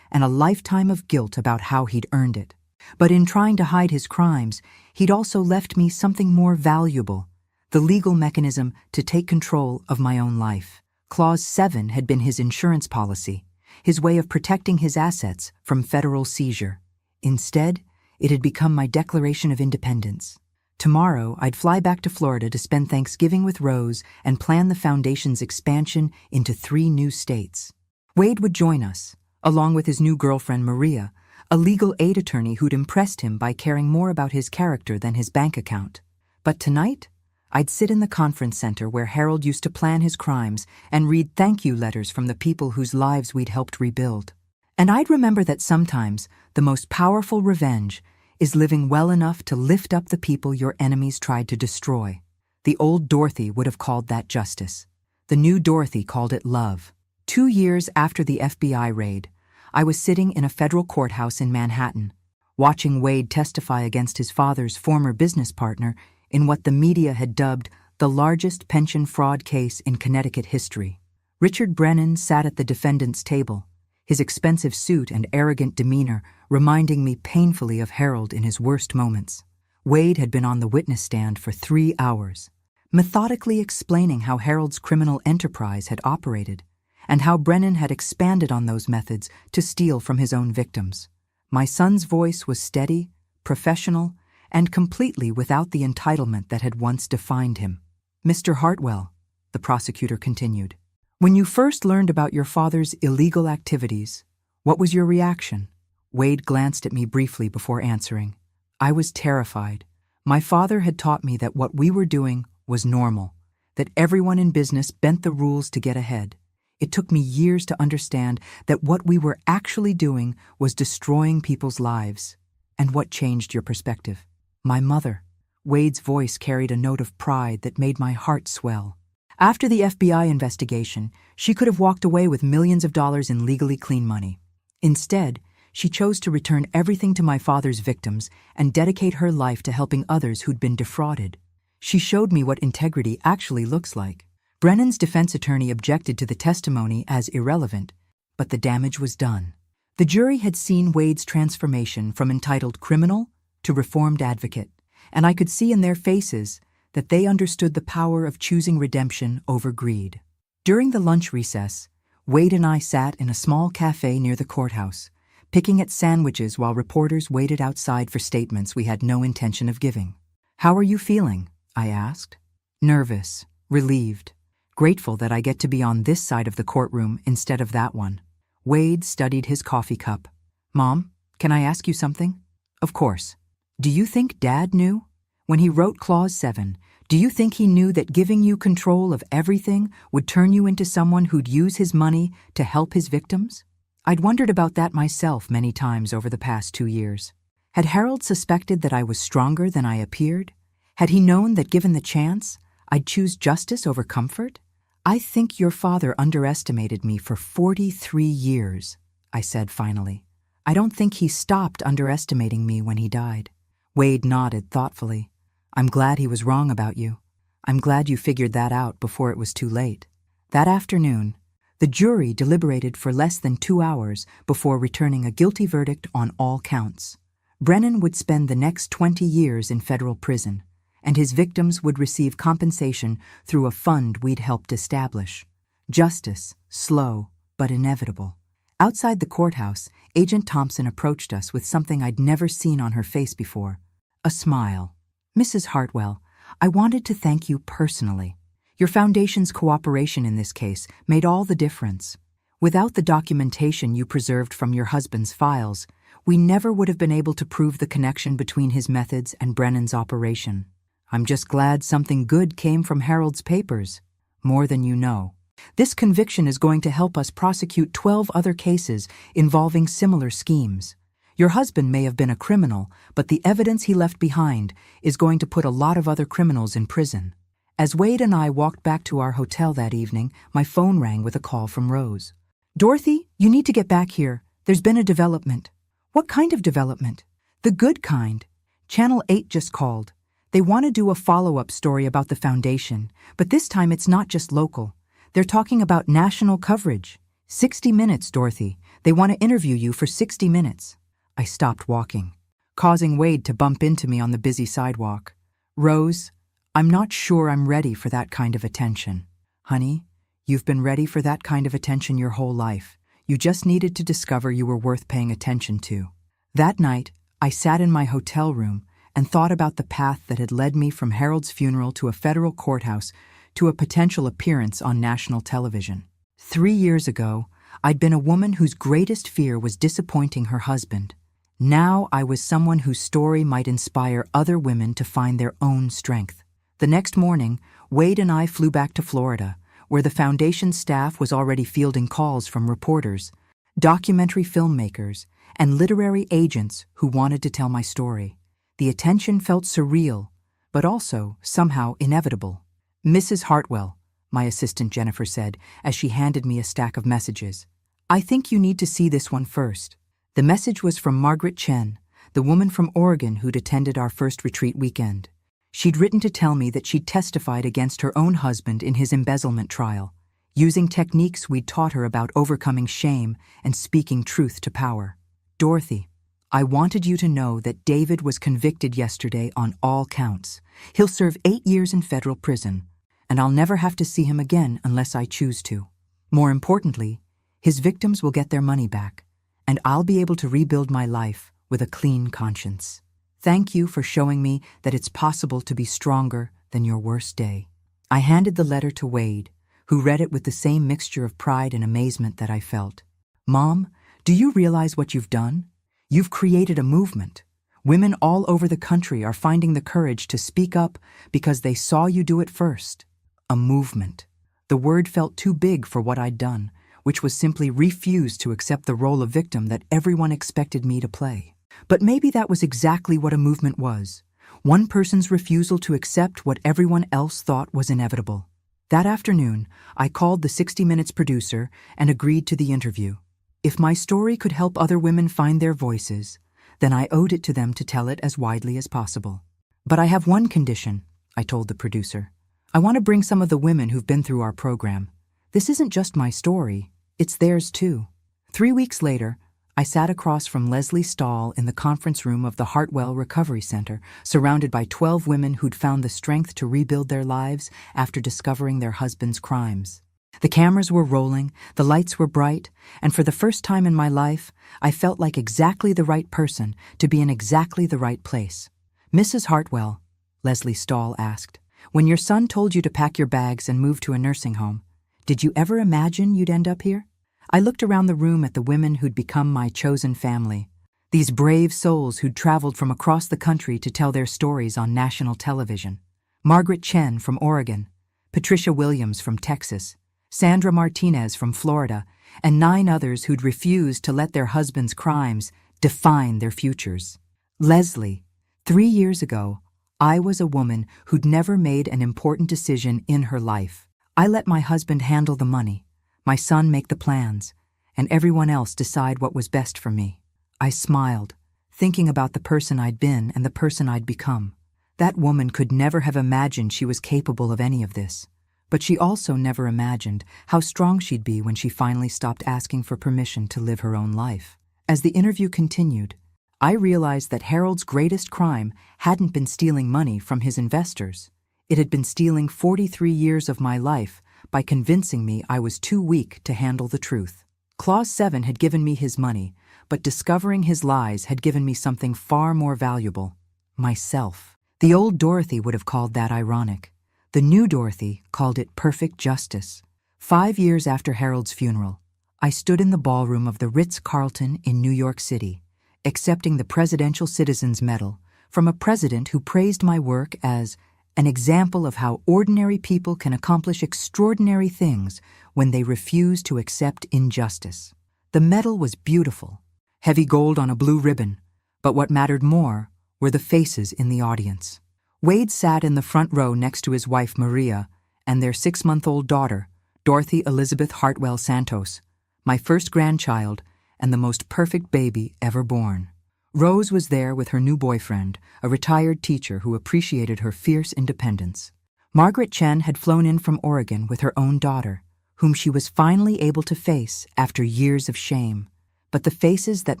and a lifetime of guilt about how he'd earned it. But in trying to hide his crimes, he'd also left me something more valuable, the legal mechanism to take control of my own life. Clause 7 had been his insurance policy, his way of protecting his assets from federal seizure. Instead, It had become my declaration of independence. Tomorrow, I'd fly back to Florida to spend Thanksgiving with Rose and plan the foundation's expansion into 3 new states. Wade would join us, along with his new girlfriend Maria, a legal aid attorney who'd impressed him by caring more about his character than his bank account. But tonight, I'd sit in the conference center where Harold used to plan his crimes and read thank you letters from the people whose lives we'd helped rebuild. And I'd remember that sometimes the most powerful revenge is living well enough to lift up the people your enemies tried to destroy. The old Dorothy would have called that justice. The new Dorothy called it love. 2 years after the FBI raid, I was sitting in a federal courthouse in Manhattan, watching Wade testify against his father's former business partner in what the media had dubbed the largest pension fraud case in Connecticut history. Richard Brennan sat at the defendant's table, his expensive suit and arrogant demeanor reminding me painfully of Harold in his worst moments. Wade had been on the witness stand for 3 hours, methodically explaining how Harold's criminal enterprise had operated, and how Brennan had expanded on those methods to steal from his own victims. My son's voice was steady, professional, and completely without the entitlement that had once defined him. "Mr. Hartwell," the prosecutor continued, "when you first learned about your father's illegal activities, what was your reaction?" Wade glanced at me briefly before answering. "I was terrified. My father had taught me that what we were doing was normal, that everyone in business bent the rules to get ahead. It took me years to understand that what we were actually doing was destroying people's lives." "And what changed your perspective?" "My mother." Wade's voice carried a note of pride that made my heart swell. "After the FBI investigation, she could have walked away with millions of dollars in legally clean money. Instead, she chose to return everything to my father's victims and dedicate her life to helping others who'd been defrauded. She showed me what integrity actually looks like." Brennan's defense attorney objected to the testimony as irrelevant, but the damage was done. The jury had seen Wade's transformation from entitled criminal to reformed advocate, and I could see in their faces that they understood the power of choosing redemption over greed. During the lunch recess, Wade and I sat in a small cafe near the courthouse, picking at sandwiches while reporters waited outside for statements we had no intention of giving. "How are you feeling?" I asked. "Nervous, relieved, grateful that I get to be on this side of the courtroom instead of that one." Wade studied his coffee cup. "Mom, can I ask you something?" "Of course." "Do you think Dad knew? When he wrote Clause 7, do you think he knew that giving you control of everything would turn you into someone who'd use his money to help his victims?" I'd wondered about that myself many times over the past 2 years. Had Harold suspected that I was stronger than I appeared? Had he known that given the chance, I'd choose justice over comfort? "I think your father underestimated me for 43 years, I said finally. "I don't think he stopped underestimating me when he died." Wade nodded thoughtfully. "I'm glad he was wrong about you. I'm glad you figured that out before it was too late." That afternoon, the jury deliberated for less than 2 hours before returning a guilty verdict on all counts. Brennan would spend the next 20 years in federal prison, and his victims would receive compensation through a fund we'd helped establish. Justice, slow but inevitable. Outside the courthouse, Agent Thompson approached us with something I'd never seen on her face before, a smile. "Mrs. Hartwell, I wanted to thank you personally. Your foundation's cooperation in this case made all the difference. Without the documentation you preserved from your husband's files, we never would have been able to prove the connection between his methods and Brennan's operation. I'm just glad something good came from Harold's papers. More than you know. This conviction is going to help us prosecute 12 other cases involving similar schemes. Your husband may have been a criminal, but the evidence he left behind is going to put a lot of other criminals in prison." As Wade and I walked back to our hotel that evening, my phone rang with a call from Rose. "Dorothy, you need to get back here. There's been a development." "What kind of development?" "The good kind. Channel 8 just called. They want to do a follow-up story about the foundation, but this time it's not just local. They're talking about national coverage. 60 minutes, Dorothy. They want to interview you for 60 minutes. I stopped walking, causing Wade to bump into me on the busy sidewalk. "Rose, I'm not sure I'm ready for that kind of attention." "Honey, you've been ready for that kind of attention your whole life. You just needed to discover you were worth paying attention to." That night, I sat in my hotel room and thought about the path that had led me from Harold's funeral to a federal courthouse to a potential appearance on national television. 3 years ago, I'd been a woman whose greatest fear was disappointing her husband. Now I was someone whose story might inspire other women to find their own strength. The next morning, Wade and I flew back to Florida, where the foundation's staff was already fielding calls from reporters, documentary filmmakers, and literary agents who wanted to tell my story. The attention felt surreal, but also somehow inevitable. "Mrs. Hartwell," my assistant Jennifer said as she handed me a stack of messages, "I think you need to see this one first." The message was from Margaret Chen, the woman from Oregon who'd attended our first retreat weekend. She'd written to tell me that she'd testified against her own husband in his embezzlement trial, using techniques we'd taught her about overcoming shame and speaking truth to power. "Dorothy, I wanted you to know that David was convicted yesterday on all counts. He'll serve 8 years in federal prison, and I'll never have to see him again unless I choose to. More importantly, his victims will get their money back, and I'll be able to rebuild my life with a clean conscience. Thank you for showing me that it's possible to be stronger than your worst day." I handed the letter to Wade, who read it with the same mixture of pride and amazement that I felt. "Mom, do you realize what you've done? You've created a movement. Women all over the country are finding the courage to speak up because they saw you do it first." A movement. The word felt too big for what I'd done, which was simply refuse to accept the role of victim that everyone expected me to play. But maybe that was exactly what a movement was. One person's refusal to accept what everyone else thought was inevitable. That afternoon, I called the 60 Minutes producer and agreed to the interview. If my story could help other women find their voices, then I owed it to them to tell it as widely as possible. "But I have one condition," I told the producer. "I want to bring some of the women who've been through our program. This isn't just my story, it's theirs too." 3 weeks later, I sat across from Leslie Stahl in the conference room of the Hartwell Recovery Center, surrounded by 12 women who'd found the strength to rebuild their lives after discovering their husband's crimes. The cameras were rolling, the lights were bright, and for the first time in my life, I felt like exactly the right person to be in exactly the right place. "Mrs. Hartwell," Leslie Stahl asked, "when your son told you to pack your bags and move to a nursing home, did you ever imagine you'd end up here?" I looked around the room at the women who'd become my chosen family, these brave souls who'd traveled from across the country to tell their stories on national television. Margaret Chen from Oregon, Patricia Williams from Texas, Sandra Martinez from Florida, and 9 others who'd refused to let their husbands' crimes define their futures. Leslie, 3 years ago, I was a woman who'd never made an important decision in her life. I let my husband handle the money, my son make the plans, and everyone else decide what was best for me. I smiled, thinking about the person I'd been and the person I'd become. That woman could never have imagined she was capable of any of this. But she also never imagined how strong she'd be when she finally stopped asking for permission to live her own life. As the interview continued, I realized that Harold's greatest crime hadn't been stealing money from his investors. It had been stealing 43 years of my life by convincing me I was too weak to handle the truth. Clause 7 had given me his money, but discovering his lies had given me something far more valuable: myself. The old Dorothy would have called that ironic. The new Dorothy called it perfect justice. 5 years after Harold's funeral, I stood in the ballroom of the Ritz-Carlton in New York City, accepting the Presidential Citizens Medal from a president who praised my work as an example of how ordinary people can accomplish extraordinary things when they refuse to accept injustice. The medal was beautiful, heavy gold on a blue ribbon, but what mattered more were the faces in the audience. Wade sat in the front row next to his wife Maria and their 6-month-old daughter, Dorothy Elizabeth Hartwell Santos, my first grandchild and the most perfect baby ever born. Rose was there with her new boyfriend, a retired teacher who appreciated her fierce independence. Margaret Chen had flown in from Oregon with her own daughter, whom she was finally able to face after years of shame. But the faces that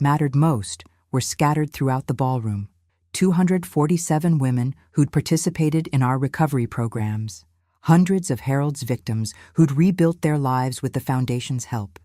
mattered most were scattered throughout the ballroom. 247 women who'd participated in our recovery programs, hundreds of Harold's victims who'd rebuilt their lives with the Foundation's help,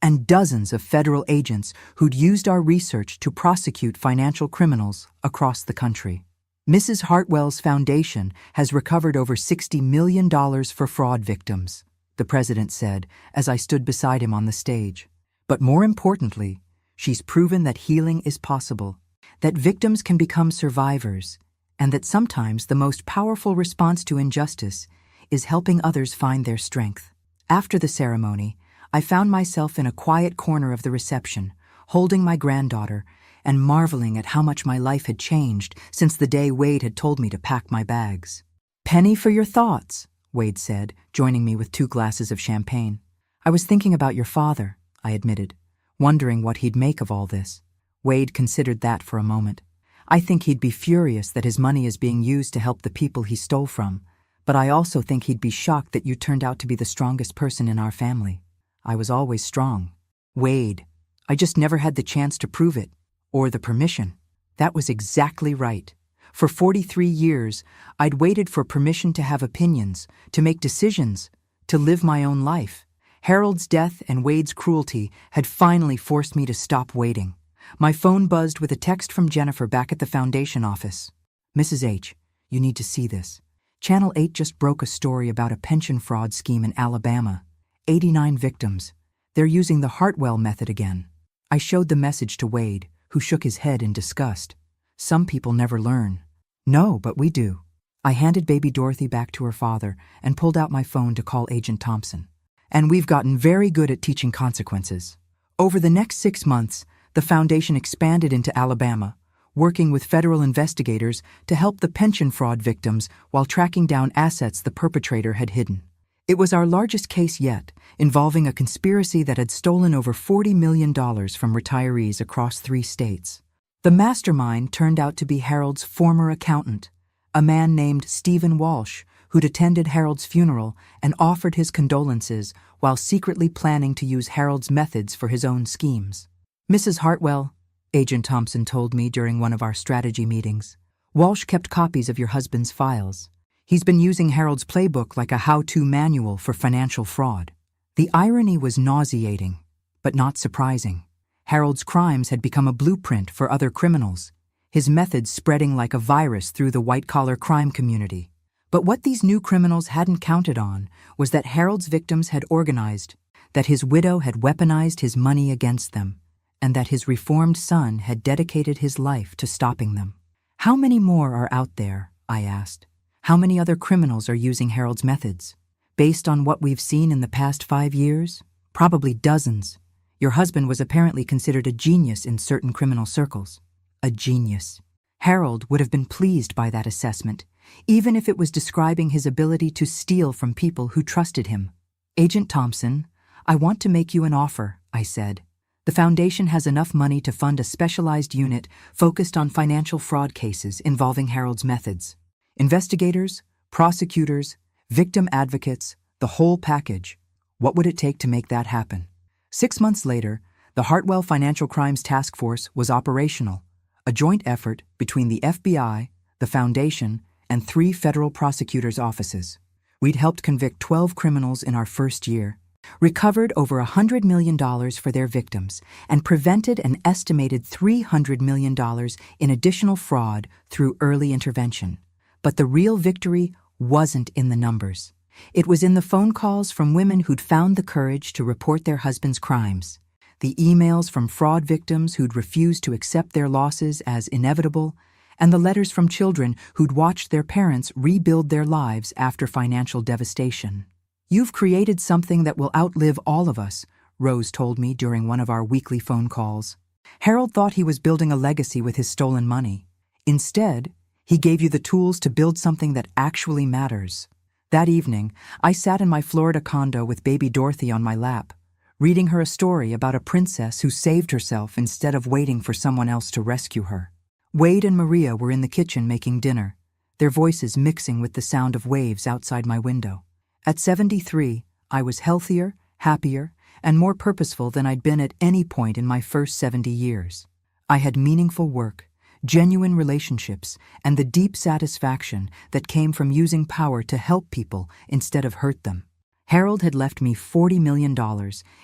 and dozens of federal agents who'd used our research to prosecute financial criminals across the country. Mrs. Hartwell's foundation has recovered over $60 million for fraud victims, the president said as I stood beside him on the stage. But more importantly, she's proven that healing is possible, that victims can become survivors, and that sometimes the most powerful response to injustice is helping others find their strength. After the ceremony, I found myself in a quiet corner of the reception, holding my granddaughter and marveling at how much my life had changed since the day Wade had told me to pack my bags. "Penny for your thoughts," Wade said, joining me with 2 glasses of champagne. "I was thinking about your father," I admitted, wondering what he'd make of all this. Wade considered that for a moment. "I think he'd be furious that his money is being used to help the people he stole from, but I also think he'd be shocked that you turned out to be the strongest person in our family." I was always strong. "Wade, I just never had the chance to prove it, or the permission." That was exactly right. For 43 years, I'd waited for permission to have opinions, to make decisions, to live my own life. Harold's death and Wade's cruelty had finally forced me to stop waiting. My phone buzzed with a text from Jennifer back at the foundation office. "Mrs. H, you need to see this. Channel 8 just broke a story about a pension fraud scheme in Alabama. 89 victims. They're using the Hartwell method again." I showed the message to Wade, who shook his head in disgust. "Some people never learn." "No, but we do." I handed baby Dorothy back to her father and pulled out my phone to call Agent Thompson. "And we've gotten very good at teaching consequences." Over the next 6 months, the foundation expanded into Alabama, working with federal investigators to help the pension fraud victims while tracking down assets the perpetrator had hidden. It was our largest case yet, involving a conspiracy that had stolen over $40 million from retirees across 3 states. The mastermind turned out to be Harold's former accountant, a man named Stephen Walsh, who'd attended Harold's funeral and offered his condolences while secretly planning to use Harold's methods for his own schemes. "Mrs. Hartwell," Agent Thompson told me during one of our strategy meetings, "Walsh kept copies of your husband's files. He's been using Harold's playbook like a how-to manual for financial fraud." The irony was nauseating, but not surprising. Harold's crimes had become a blueprint for other criminals, his methods spreading like a virus through the white-collar crime community. But what these new criminals hadn't counted on was that Harold's victims had organized, that his widow had weaponized his money against them, and that his reformed son had dedicated his life to stopping them. "How many more are out there?" I asked. "How many other criminals are using Harold's methods? Based on what we've seen in the past 5 years, probably dozens. Your husband was apparently considered a genius in certain criminal circles." A genius. Harold would have been pleased by that assessment, even if it was describing his ability to steal from people who trusted him. "Agent Thompson, I want to make you an offer," I said. "The foundation has enough money to fund a specialized unit focused on financial fraud cases involving Harold's methods. Investigators, prosecutors, victim advocates, the whole package. What would it take to make that happen?" 6 months later, the Hartwell Financial Crimes Task Force was operational, a joint effort between the FBI, the foundation, and 3 federal prosecutors' offices. We'd helped convict 12 criminals in our first year, recovered over $100 million for their victims, and prevented an estimated $300 million in additional fraud through early intervention. But the real victory wasn't in the numbers. It was in the phone calls from women who'd found the courage to report their husbands' crimes, the emails from fraud victims who'd refused to accept their losses as inevitable, and the letters from children who'd watched their parents rebuild their lives after financial devastation. "You've created something that will outlive all of us," Rose told me during one of our weekly phone calls. "Harold thought he was building a legacy with his stolen money. Instead, he gave you the tools to build something that actually matters." That evening, I sat in my Florida condo with baby Dorothy on my lap, reading her a story about a princess who saved herself instead of waiting for someone else to rescue her. Wade and Maria were in the kitchen making dinner, their voices mixing with the sound of waves outside my window. At 73, I was healthier, happier, and more purposeful than I'd been at any point in my first 70 years. I had meaningful work, genuine relationships, and the deep satisfaction that came from using power to help people instead of hurt them. Harold had left me $40 million,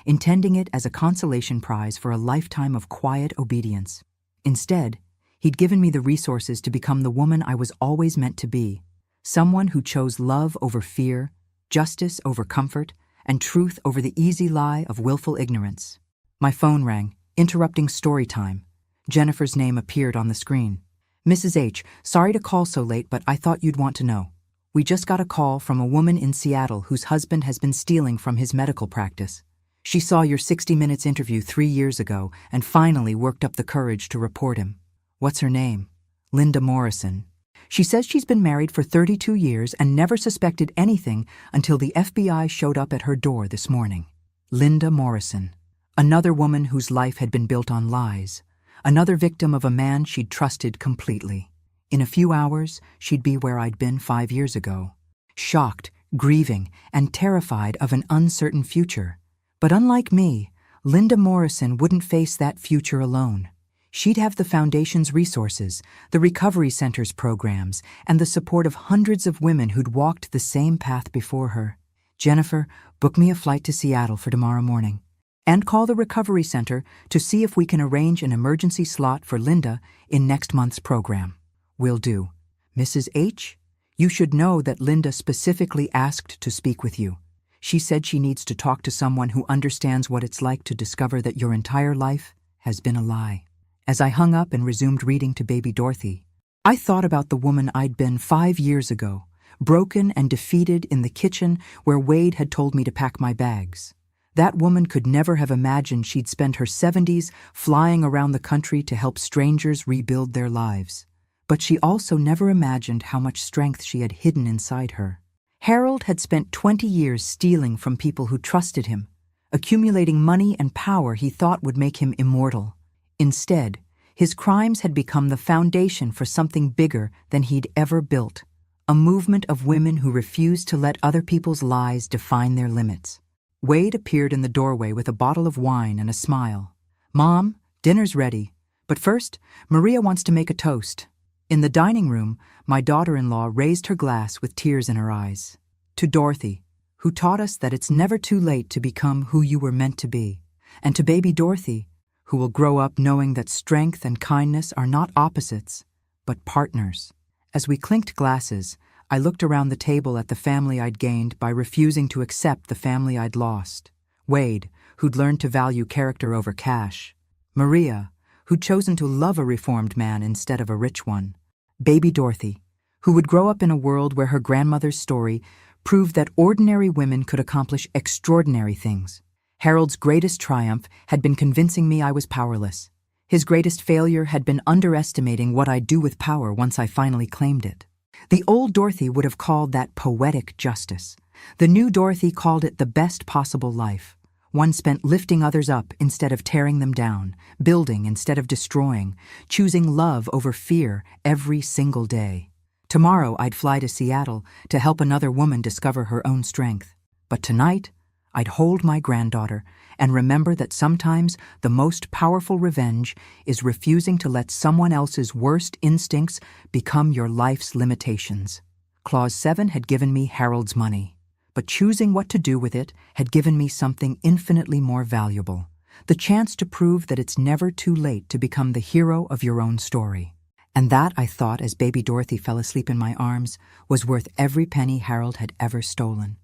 intending it as a consolation prize for a lifetime of quiet obedience. Instead, he'd given me the resources to become the woman I was always meant to be, someone who chose love over fear, justice over comfort, and truth over the easy lie of willful ignorance. My phone rang, interrupting story time. Jennifer's name appeared on the screen. "Mrs. H, sorry to call so late, but I thought you'd want to know. We just got a call from a woman in Seattle whose husband has been stealing from his medical practice. She saw your 60 Minutes interview 3 years ago and finally worked up the courage to report him." "What's her name?" "Linda Morrison. She says she's been married for 32 years and never suspected anything until the FBI showed up at her door this morning." Linda Morrison. Another woman whose life had been built on lies. Another victim of a man she'd trusted completely. In a few hours, she'd be where I'd been 5 years ago. Shocked, grieving, and terrified of an uncertain future. But unlike me, Linda Morrison wouldn't face that future alone. She'd have the Foundation's resources, the Recovery Center's programs, and the support of hundreds of women who'd walked the same path before her. "Jennifer, book me a flight to Seattle for tomorrow morning. And call the Recovery Center to see if we can arrange an emergency slot for Linda in next month's program." "Will do. Mrs. H, you should know that Linda specifically asked to speak with you. She said she needs to talk to someone who understands what it's like to discover that your entire life has been a lie." As I hung up and resumed reading to baby Dorothy, I thought about the woman I'd been 5 years ago, broken and defeated in the kitchen where Wade had told me to pack my bags. That woman could never have imagined she'd spend her 70s flying around the country to help strangers rebuild their lives. But she also never imagined how much strength she had hidden inside her. Harold had spent 20 years stealing from people who trusted him, accumulating money and power he thought would make him immortal. Instead, his crimes had become the foundation for something bigger than he'd ever built, a movement of women who refused to let other people's lies define their limits. Wade appeared in the doorway with a bottle of wine and a smile. "Mom, dinner's ready. But first, Maria wants to make a toast." In the dining room, my daughter-in-law raised her glass with tears in her eyes. "To Dorothy, who taught us that it's never too late to become who you were meant to be. And to baby Dorothy, who will grow up knowing that strength and kindness are not opposites, but partners." As we clinked glasses, I looked around the table at the family I'd gained by refusing to accept the family I'd lost. Wade, who'd learned to value character over cash. Maria, who'd chosen to love a reformed man instead of a rich one. Baby Dorothy, who would grow up in a world where her grandmother's story proved that ordinary women could accomplish extraordinary things. Harold's greatest triumph had been convincing me I was powerless. His greatest failure had been underestimating what I'd do with power once I finally claimed it. The old Dorothy would have called that poetic justice. The new Dorothy called it the best possible life, one spent lifting others up instead of tearing them down, building instead of destroying, choosing love over fear every single day. Tomorrow I'd fly to Seattle to help another woman discover her own strength. But tonight, I'd hold my granddaughter and remember that sometimes the most powerful revenge is refusing to let someone else's worst instincts become your life's limitations. Clause 7 had given me Harold's money, but choosing what to do with it had given me something infinitely more valuable, the chance to prove that it's never too late to become the hero of your own story. And that, I thought as baby Dorothy fell asleep in my arms, was worth every penny Harold had ever stolen.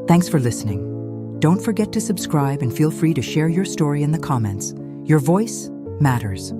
Thanks for listening. Don't forget to subscribe and feel free to share your story in the comments. Your voice matters.